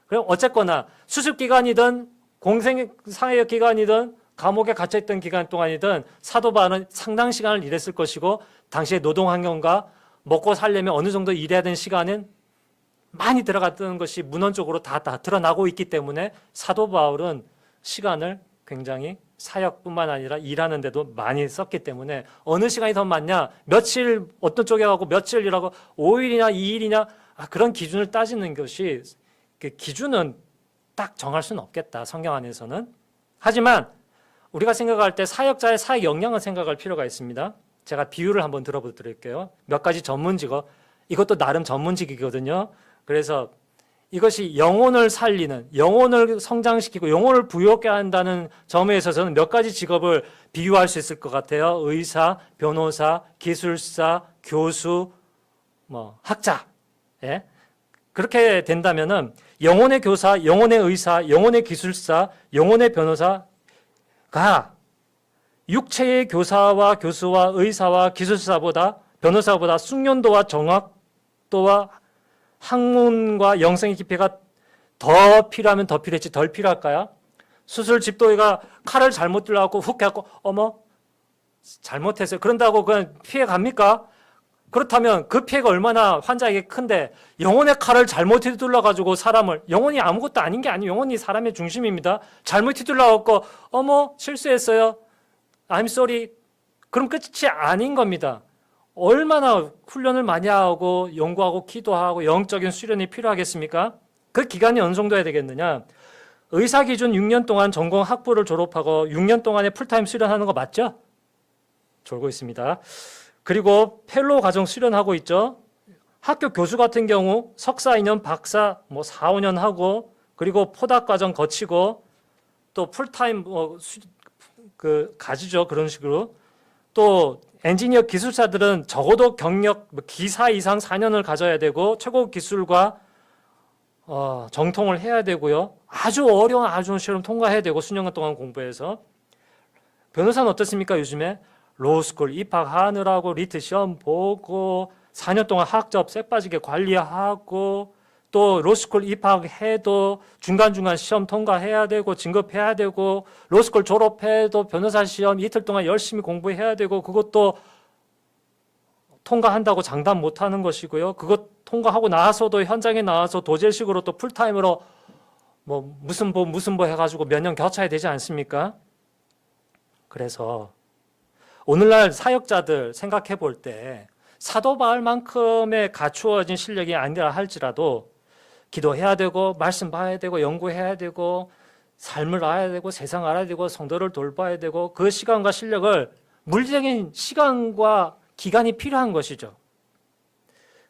그럼 어쨌거나 수습 기간이든 공생 사회적 기간이든 감옥에 갇혀있던 기간 동안이든 사도 바울은 상당 시간을 일했을 것이고 당시의 노동 환경과 먹고 살려면 어느 정도 일해야 되는 시간은 많이 들어갔던 것이 문헌적으로 다 드러나고 있기 때문에 사도 바울은 시간을 굉장히 사역뿐만 아니라 일하는 데도 많이 썼기 때문에 어느 시간이 더 많냐, 며칠 어떤 쪽에 가고 며칠 일하고 5일이냐 2일이냐 그런 기준을 따지는 것이 그 기준은 딱 정할 수는 없겠다, 성경 안에서는. 하지만 우리가 생각할 때 사역자의 사역 역량을 생각할 필요가 있습니다. 제가 비유를 한번 들어보드릴게요. 몇 가지 전문직업, 이것도 나름 전문직이거든요. 그래서 이것이 영혼을 살리는, 영혼을 성장시키고 영혼을 부유하게 한다는 점에 있어서는 몇 가지 직업을 비유할 수 있을 것 같아요. 의사, 변호사, 기술사, 교수, 학자. 예? 그렇게 된다면은 영혼의 교사, 영혼의 의사, 영혼의 기술사, 영혼의 변호사가 육체의 교사와 교수와 의사와 기술사보다, 변호사보다 숙련도와 정확도와 학문과 영성의 깊이가 더 필요하면 더 필요했지 덜 필요할까요? 수술 집도의가 칼을 잘못 들어갖고 훅 해갖고 어머 잘못했어요. 그런다고 그냥 피해 갑니까? 그렇다면 그 피해가 얼마나 환자에게 큰데 영혼의 칼을 잘못 휘둘러가지고 사람을, 영혼이 아무것도 아닌 게 아니에요. 영혼이 사람의 중심입니다. 잘못 휘둘러갖고 어머 실수했어요. I'm sorry. 그럼 끝이 아닌 겁니다. 얼마나 훈련을 많이 하고 연구하고 기도하고 영적인 수련이 필요하겠습니까? 그 기간이 어느 정도 해야 되겠느냐? 의사 기준 6년 동안 전공 학부를 졸업하고 6년 동안에 풀타임 수련하는 거 맞죠? 졸고 있습니다. 그리고 펠로우 과정 수련하고 있죠. 학교 교수 같은 경우 석사 2년, 박사 4, 5년 하고 그리고 포닥 과정 거치고 또 풀타임 가지죠. 그런 식으로. 또 엔지니어 기술사들은 적어도 경력 기사 이상 4년을 가져야 되고 최고 기술과 정통을 해야 되고요. 아주 어려운 아주 시험 통과해야 되고 수년간 동안 공부해서. 변호사는 어떻습니까? 요즘에 로스쿨 입학하느라고 리트 시험 보고 4년 동안 학점 쎄 빠지게 관리하고 또 로스쿨 입학해도 중간중간 시험 통과해야 되고 진급해야 되고 로스쿨 졸업해도 변호사 시험 이틀 동안 열심히 공부해야 되고 그것도 통과한다고 장담 못하는 것이고요. 그것 통과하고 나서도 현장에 나와서 도제식으로 또 풀타임으로 무슨 보 해가지고 몇 년 교차해야 되지 않습니까? 그래서 오늘날 사역자들 생각해 볼 때 사도 바울만큼의 갖추어진 실력이 아니라 할지라도 기도해야 되고 말씀 봐야 되고 연구해야 되고 삶을 알아야 되고 세상 알아야 되고 성도를 돌봐야 되고 그 시간과 실력을 물리적인 시간과 기간이 필요한 것이죠.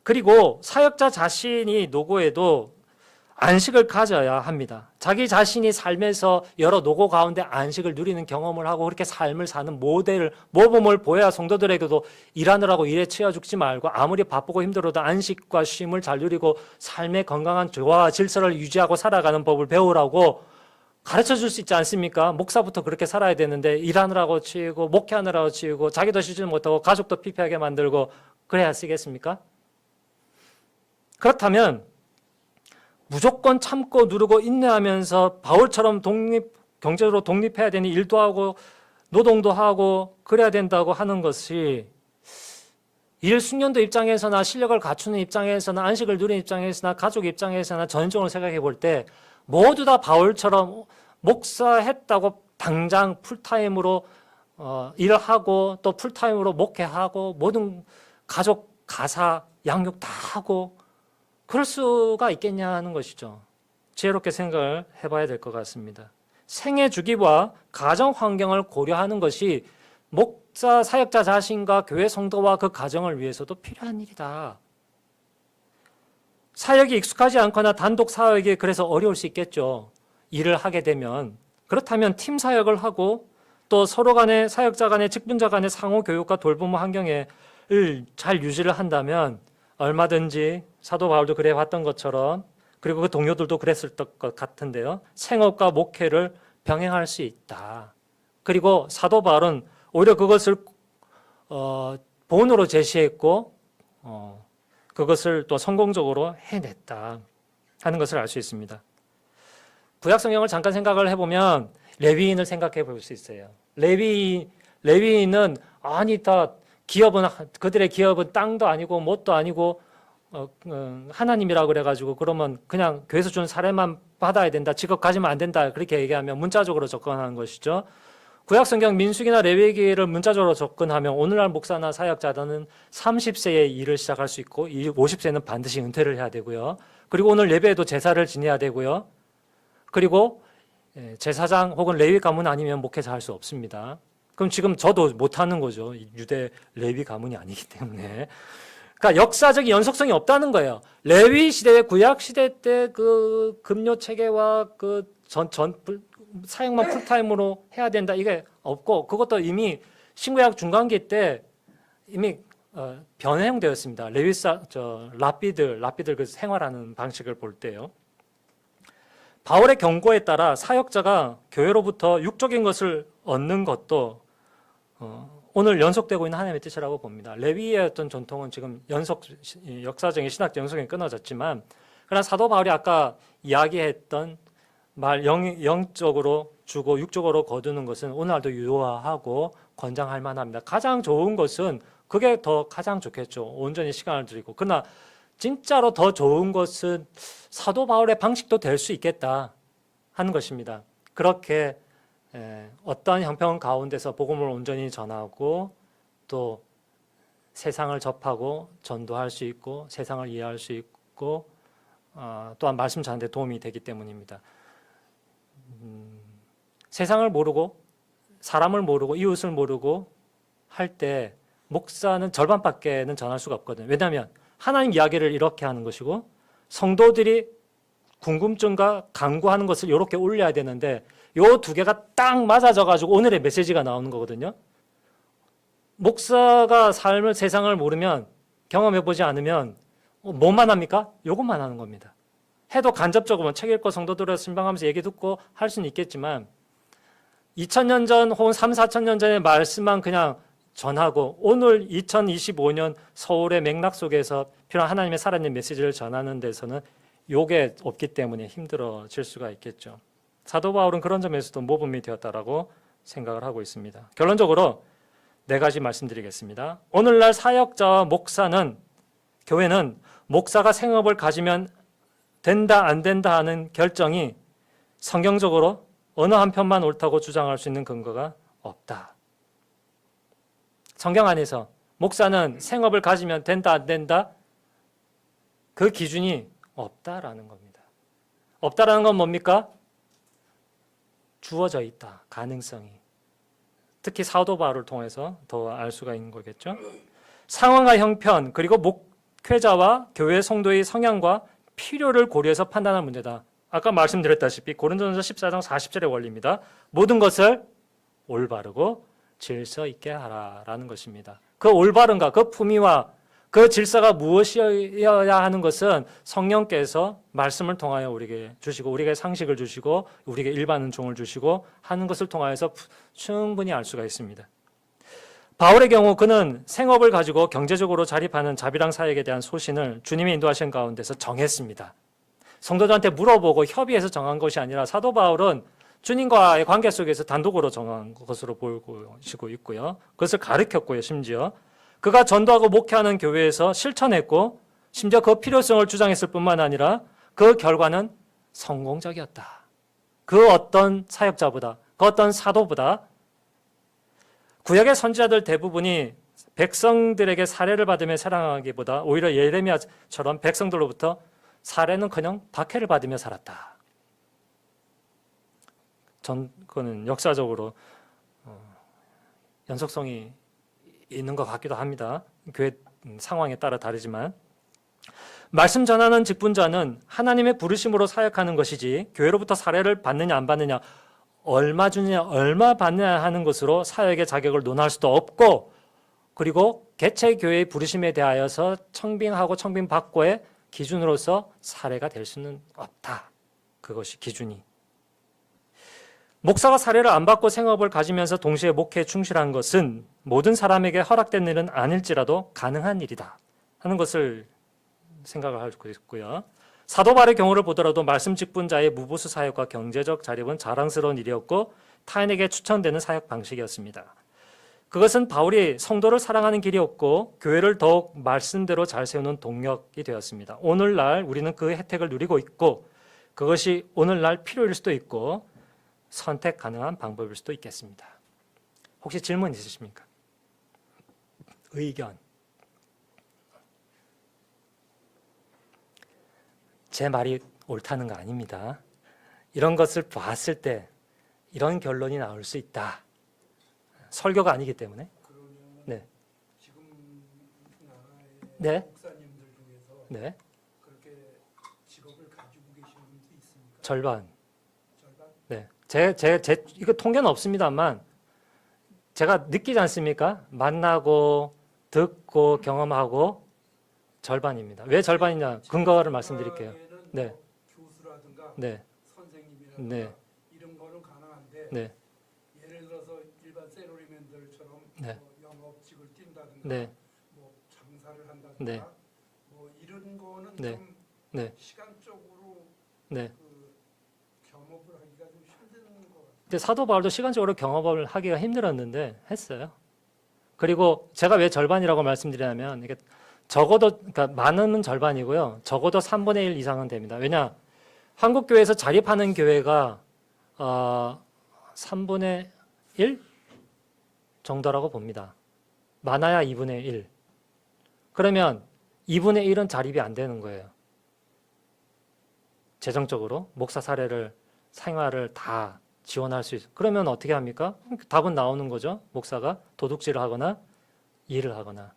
그리고 사역자 자신이 노고에도 안식을 가져야 합니다. 자기 자신이 삶에서 여러 노고 가운데 안식을 누리는 경험을 하고 그렇게 삶을 사는 모범을 보여야 성도들에게도 일하느라고 일에 치여 죽지 말고 아무리 바쁘고 힘들어도 안식과 쉼을 잘 누리고 삶의 건강한 조화와 질서를 유지하고 살아가는 법을 배우라고 가르쳐 줄 수 있지 않습니까? 목사부터 그렇게 살아야 되는데 일하느라고 치이고 목회하느라고 치이고 자기도 쉬지 못하고 가족도 피폐하게 만들고 그래야 쓰겠습니까? 그렇다면 무조건 참고 누르고 인내하면서 바울처럼 경제적으로 독립해야 되니 일도 하고 노동도 하고 그래야 된다고 하는 것이 일 숙련도 입장에서나 실력을 갖추는 입장에서나 안식을 누리는 입장에서나 가족 입장에서나 전적으로 생각해 볼 때 모두 다 바울처럼 목사했다고 당장 풀타임으로 일을 하고 또 풀타임으로 목회하고 모든 가족 가사 양육 다 하고 그럴 수가 있겠냐 하는 것이죠. 지혜롭게 생각을 해봐야 될 것 같습니다. 생애 주기와 가정 환경을 고려하는 것이 목사 사역자 자신과 교회 성도와 그 가정을 위해서도 필요한 일이다. 사역이 익숙하지 않거나 단독 사역이 그래서 어려울 수 있겠죠. 일을 하게 되면. 그렇다면 팀 사역을 하고 또 서로 간의 사역자 간의 직분자 간의 상호 교육과 돌봄 환경을 잘 유지를 한다면 얼마든지 사도 바울도 그래 왔던 것처럼 그리고 그 동료들도 그랬을 것 같은데요. 생업과 목회를 병행할 수 있다. 그리고 사도 바울은 오히려 그것을 본으로 제시했고 그것을 또 성공적으로 해냈다 하는 것을 알 수 있습니다. 구약 성경을 잠깐 생각을 해보면 레위인을 생각해 볼 수 있어요. 레위인은 아니 다 그들의 기업은 땅도 아니고 뭣도 아니고 하나님이라고 그래가지고 그러면 그냥 교회에서 주는 사례만 받아야 된다, 직업 가지면 안 된다 그렇게 얘기하면 문자적으로 접근하는 것이죠. 구약성경 민수기나 레위기를 문자적으로 접근하면 오늘날 목사나 사역자들은 30세에 일을 시작할 수 있고 50세는 반드시 은퇴를 해야 되고요. 그리고 오늘 예배에도 제사를 지내야 되고요. 그리고 제사장 혹은 레위 가문 아니면 목회자 할 수 없습니다. 그럼 지금 저도 못하는 거죠. 유대 레위 가문이 아니기 때문에. 그러니까 역사적인 연속성이 없다는 거예요. 레위 시대, 구약 시대 때 그 급료 체계와 그 사역만 풀타임으로 해야 된다 이게 없고, 그것도 이미 신구약 중간기 때 이미 변형되었습니다. 랍비들 그 생활하는 방식을 볼 때요. 바울의 경고에 따라 사역자가 교회로부터 육적인 것을 얻는 것도 오늘 연속되고 있는 하나님의 뜻이라고 봅니다. 레위의 어떤 전통은 지금 역사적인 신학적 연속이 끊어졌지만, 그러나 사도 바울이 아까 이야기했던 말 영적으로 주고 육적으로 거두는 것은 오늘날도 유효하고 권장할 만합니다. 가장 좋은 것은 그게 더 가장 좋겠죠. 온전히 시간을 들이고. 그러나 진짜로 더 좋은 것은 사도 바울의 방식도 될 수 있겠다 하는 것입니다. 그렇게 어떤 형편 가운데서 복음을 온전히 전하고 또 세상을 접하고 전도할 수 있고 세상을 이해할 수 있고 또한 말씀 전하는 데 도움이 되기 때문입니다. 세상을 모르고 사람을 모르고 이웃을 모르고 할 때 목사는 절반밖에는 전할 수가 없거든요. 왜냐하면 하나님 이야기를 이렇게 하는 것이고 성도들이 궁금증과 간구하는 것을 이렇게 올려야 되는데 요 두 개가 딱 맞아져 가지고 오늘의 메시지가 나오는 거거든요. 목사가 삶을 세상을 모르면 경험해 보지 않으면 뭐만 합니까? 요것만 하는 겁니다. 해도 간접적으로 책 읽고 성도들을 신방하면서 얘기 듣고 할 수는 있겠지만 2000년 전 혹은 3, 4천 전의 말씀만 그냥 전하고 오늘 2025년 서울의 맥락 속에서 필요한 하나님의 살아있는 메시지를 전하는 데서는 요게 없기 때문에 힘들어질 수가 있겠죠. 사도 바울은 그런 점에서도 모범이 되었다라고 생각을 하고 있습니다. 결론적으로 4가지 말씀드리겠습니다. 오늘날 사역자와 목사는, 교회는 목사가 생업을 가지면 된다 안 된다 하는 결정이 성경적으로 어느 한편만 옳다고 주장할 수 있는 근거가 없다. 성경 안에서 목사는 생업을 가지면 된다 안 된다 그 기준이 없다라는 겁니다. 없다라는 건 뭡니까? 주어져 있다. 가능성이. 특히 사도 바울을 통해서 더 알 수가 있는 거겠죠. 상황과 형편 그리고 목회자와 교회 성도의 성향과 필요를 고려해서 판단할 문제다. 아까 말씀드렸다시피 고린도전서 14장 40절의 원리입니다. 모든 것을 올바르고 질서 있게 하라라는 것입니다. 그 올바른가, 그 품위와 그 질서가 무엇이어야 하는 것은 성령께서 말씀을 통하여 우리에게 주시고 우리에게 상식을 주시고 우리에게 일반 은총을 주시고 하는 것을 통하여서 충분히 알 수가 있습니다. 바울의 경우 그는 생업을 가지고 경제적으로 자립하는 자비랑 사역에 대한 소신을 주님이 인도하신 가운데서 정했습니다. 성도들한테 물어보고 협의해서 정한 것이 아니라 사도 바울은 주님과의 관계 속에서 단독으로 정한 것으로 보이고 있고요. 그것을 가르쳤고요. 심지어 그가 전도하고 목회하는 교회에서 실천했고 심지어 그 필요성을 주장했을 뿐만 아니라 그 결과는 성공적이었다. 그 어떤 사역자보다, 그 어떤 사도보다 구약의 선지자들 대부분이 백성들에게 사례를 받으며 사랑하기보다 오히려 예레미야처럼 백성들로부터 사례는커녕 박해를 받으며 살았다. 그거는 역사적으로 연속성이 있는 것 같기도 합니다. 교회 상황에 따라 다르지만 말씀 전하는 직분자는 하나님의 부르심으로 사역하는 것이지 교회로부터 사례를 받느냐 안 받느냐 얼마 주느냐 얼마 받느냐 하는 것으로 사역의 자격을 논할 수도 없고 그리고 개체교회의 부르심에 대하여서 청빙하고 청빙받고의 기준으로서 사례가 될 수는 없다. 그것이 기준이. 목사가 사례를 안 받고 생업을 가지면서 동시에 목회에 충실한 것은 모든 사람에게 허락된 일은 아닐지라도 가능한 일이다 하는 것을 생각을 하고 있고요. 사도 바울의 경우를 보더라도 말씀 직분자의 무보수 사역과 경제적 자립은 자랑스러운 일이었고 타인에게 추천되는 사역 방식이었습니다. 그것은 바울이 성도를 사랑하는 길이었고 교회를 더욱 말씀대로 잘 세우는 동력이 되었습니다. 오늘날 우리는 그 혜택을 누리고 있고 그것이 오늘날 필요일 수도 있고 선택 가능한 방법일 수도 있겠습니다. 혹시 질문 있으십니까? 의견. 제 말이 옳다는 거 아닙니다. 이런 것을 봤을 때 이런 결론이 나올 수 있다. 설교가 아니기 때문에. 네. 지금 나라의 네. 목사님들 중에서 네. 그렇게 직업을 가지고 계시는 분도 있습니까? 절반. 절반? 네. 이거 통계는 없습니다만 제가 느끼지 않습니까? 만나고 듣고 경험하고 절반입니다. 왜 절반이냐? 근거를 말씀드릴게요. 네. 뭐 교수라든가 네. 선생님이라든가 네. 이런 거는 가능한데 네. 예를 들어서 일반 세로리맨들처럼 네. 뭐 영업직을 뛴다든가 네. 뭐 장사를 한다든가 네. 뭐 이런 거는 네. 좀 네. 시간적으로 네. 그 겸업을 하기가 좀 힘든 것 같아요. 근데 사도 바울도 시간적으로 경험을 하기가 힘들었는데 했어요. 그리고 제가 왜 절반이라고 말씀드리냐면 이게 적어도 그러니까 많으면 절반이고요. 적어도 3분의 1 이상은 됩니다. 왜냐? 한국 교회에서 자립하는 교회가 3분의 1 정도라고 봅니다. 많아야 2분의 1. 그러면 2분의 1은 자립이 안 되는 거예요. 재정적으로 목사 사례를 생활을 다 지원할 수 있어요. 그러면 어떻게 합니까? 답은 나오는 거죠. 목사가 도둑질을 하거나 일을 하거나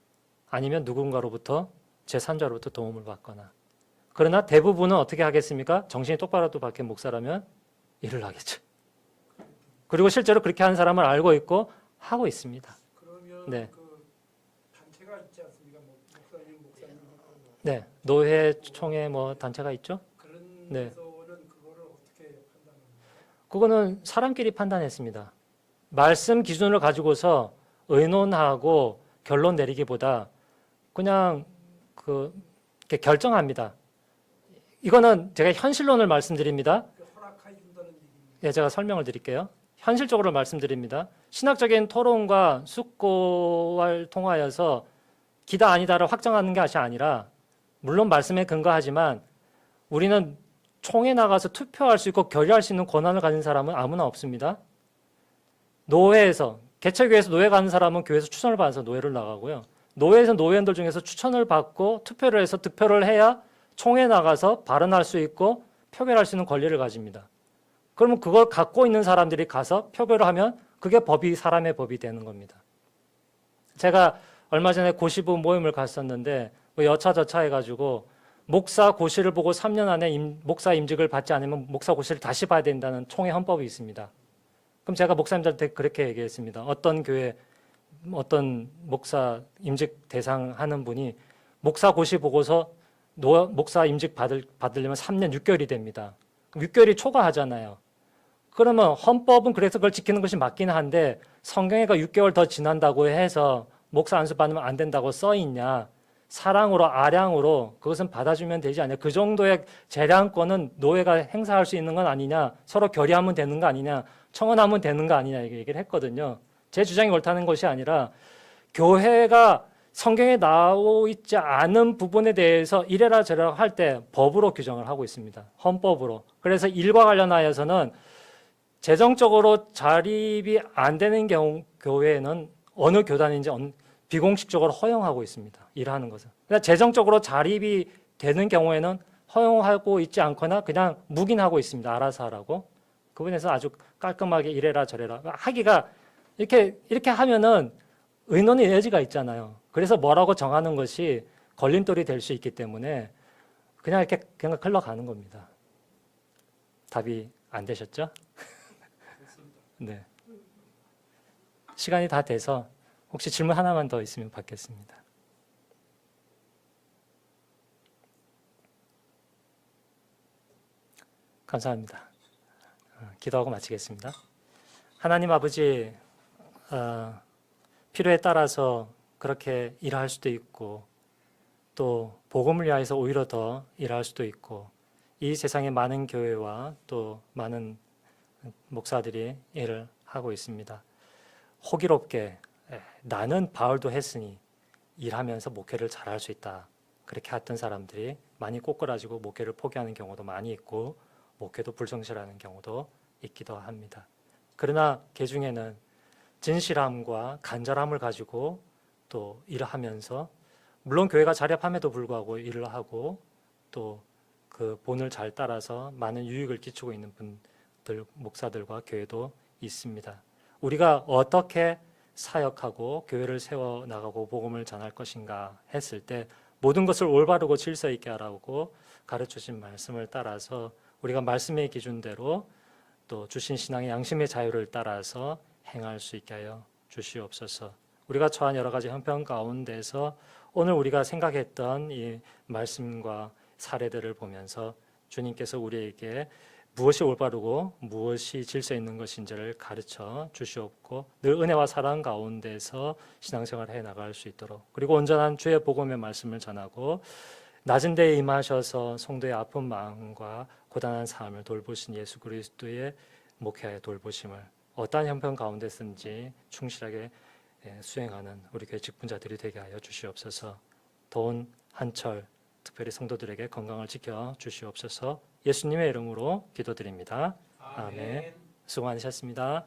아니면 누군가로부터 제3자로부터 도움을 받거나. 그러나 대부분은 어떻게 하겠습니까? 정신이 똑바로 박힌 목사라면 일을 하겠죠. 그리고 실제로 그렇게 하는 사람을 알고 있고 하고 있습니다. 그러면 네. 그 단체가 있지 않습니까? 뭐 목사님 네, 노회, 총회 뭐 단체가 있죠. 그런 네. 데서는 그거를 어떻게 판단합니까? 그거는 사람끼리 판단했습니다. 말씀 기준을 가지고서 의논하고 결론 내리기보다 그냥 이렇게 결정합니다. 이거는 제가 현실론을 말씀드립니다. 허락해 준다는 얘기입니다. 예, 제가 설명을 드릴게요. 현실적으로 말씀드립니다. 신학적인 토론과 숙고를 통하여서 기다 아니다를 확정하는 것이 아니라 물론 말씀에 근거하지만 우리는 총회 나가서 투표할 수 있고 결의할 수 있는 권한을 가진 사람은 아무나 없습니다. 노회에서 개척교회에서 노회 가는 사람은 교회에서 추천을 받아서 노회를 나가고요. 노회에서 노회원들 중에서 추천을 받고 투표를 해서 득표를 해야 총회 나가서 발언할 수 있고 표결할 수 있는 권리를 가집니다. 그러면 그걸 갖고 있는 사람들이 가서 표결을 하면 그게 법이 사람의 법이 되는 겁니다. 제가 얼마 전에 고시부 모임을 갔었는데 뭐 여차저차 해가지고 목사 고시를 보고 3년 안에 목사 임직을 받지 않으면 목사 고시를 다시 봐야 된다는 총회 헌법이 있습니다. 그럼 제가 목사님들한테 그렇게 얘기했습니다. 어떤 교회 어떤 목사 임직 대상 하는 분이 목사 고시 보고서 목사 임직 받으려면 3년 6개월이 됩니다. 6개월이 초과하잖아요. 그러면 헌법은 그래서 그걸 지키는 것이 맞긴 한데 성경에가 6개월 더 지난다고 해서 목사 안수 받으면 안 된다고 써 있냐? 사랑으로 아량으로 그것은 받아주면 되지 않냐? 그 정도의 재량권은 노예가 행사할 수 있는 건 아니냐? 서로 결의하면 되는 거 아니냐? 청원하면 되는 거 아니냐? 이렇게 얘기를 했거든요. 제 주장이 옳다는 것이 아니라 교회가 성경에 나오 있지 않은 부분에 대해서 이래라 저래라 할 때 법으로 규정을 하고 있습니다. 헌법으로. 그래서 일과 관련하여서는 재정적으로 자립이 안 되는 경우 교회는 어느 교단인지 비공식적으로 허용하고 있습니다. 일하는 것은. 그러니까 재정적으로 자립이 되는 경우에는 허용하고 있지 않거나 그냥 묵인하고 있습니다. 알아서 하라고. 그 부분에서 아주 깔끔하게 이래라 저래라 하기가 이렇게 하면은 의논의 여지가 있잖아요. 그래서 뭐라고 정하는 것이 걸림돌이 될 수 있기 때문에 그냥 이렇게 그냥 흘러가는 겁니다. 답이 안 되셨죠? 네. 시간이 다 돼서 혹시 질문 하나만 더 있으면 받겠습니다. 감사합니다. 기도하고 마치겠습니다. 하나님 아버지, 필요에 따라서 그렇게 일할 수도 있고 또 복음을 위해서 오히려 더 일할 수도 있고 이 세상의 많은 교회와 또 많은 목사들이 일을 하고 있습니다. 호기롭게 나는 바울도 했으니 일하면서 목회를 잘할 수 있다. 그렇게 했던 사람들이 많이 꼬꾸라지고 목회를 포기하는 경우도 많이 있고 목회도 불성실하는 경우도 있기도 합니다. 그러나 그 중에는 진실함과 간절함을 가지고 또 일을 하면서 물론 교회가 자립함에도 불구하고 일을 하고 또 그 본을 잘 따라서 많은 유익을 끼치고 있는 분들, 목사들과 교회도 있습니다. 우리가 어떻게 사역하고 교회를 세워나가고 복음을 전할 것인가 했을 때 모든 것을 올바르고 질서 있게 하라고 가르쳐주신 말씀을 따라서 우리가 말씀의 기준대로 또 주신 신앙의 양심의 자유를 따라서 행할 수 있게 하여 주시옵소서. 우리가 처한 여러 가지 형편 가운데서 오늘 우리가 생각했던 이 말씀과 사례들을 보면서 주님께서 우리에게 무엇이 올바르고 무엇이 질서 있는 것인지를 가르쳐 주시옵고 늘 은혜와 사랑 가운데서 신앙생활을 해나갈 수 있도록 그리고 온전한 주의 복음의 말씀을 전하고 낮은 데에 임하셔서 성도의 아픈 마음과 고단한 삶을 돌보신 예수 그리스도의 목회의 돌보심을 어떠한 형편 가운데서든지 충실하게 수행하는 우리 교회 직분자들이 되게 하여 주시옵소서. 더운 한철 특별히 성도들에게 건강을 지켜 주시옵소서. 예수님의 이름으로 기도드립니다. 아멘. 수고 많으셨습니다.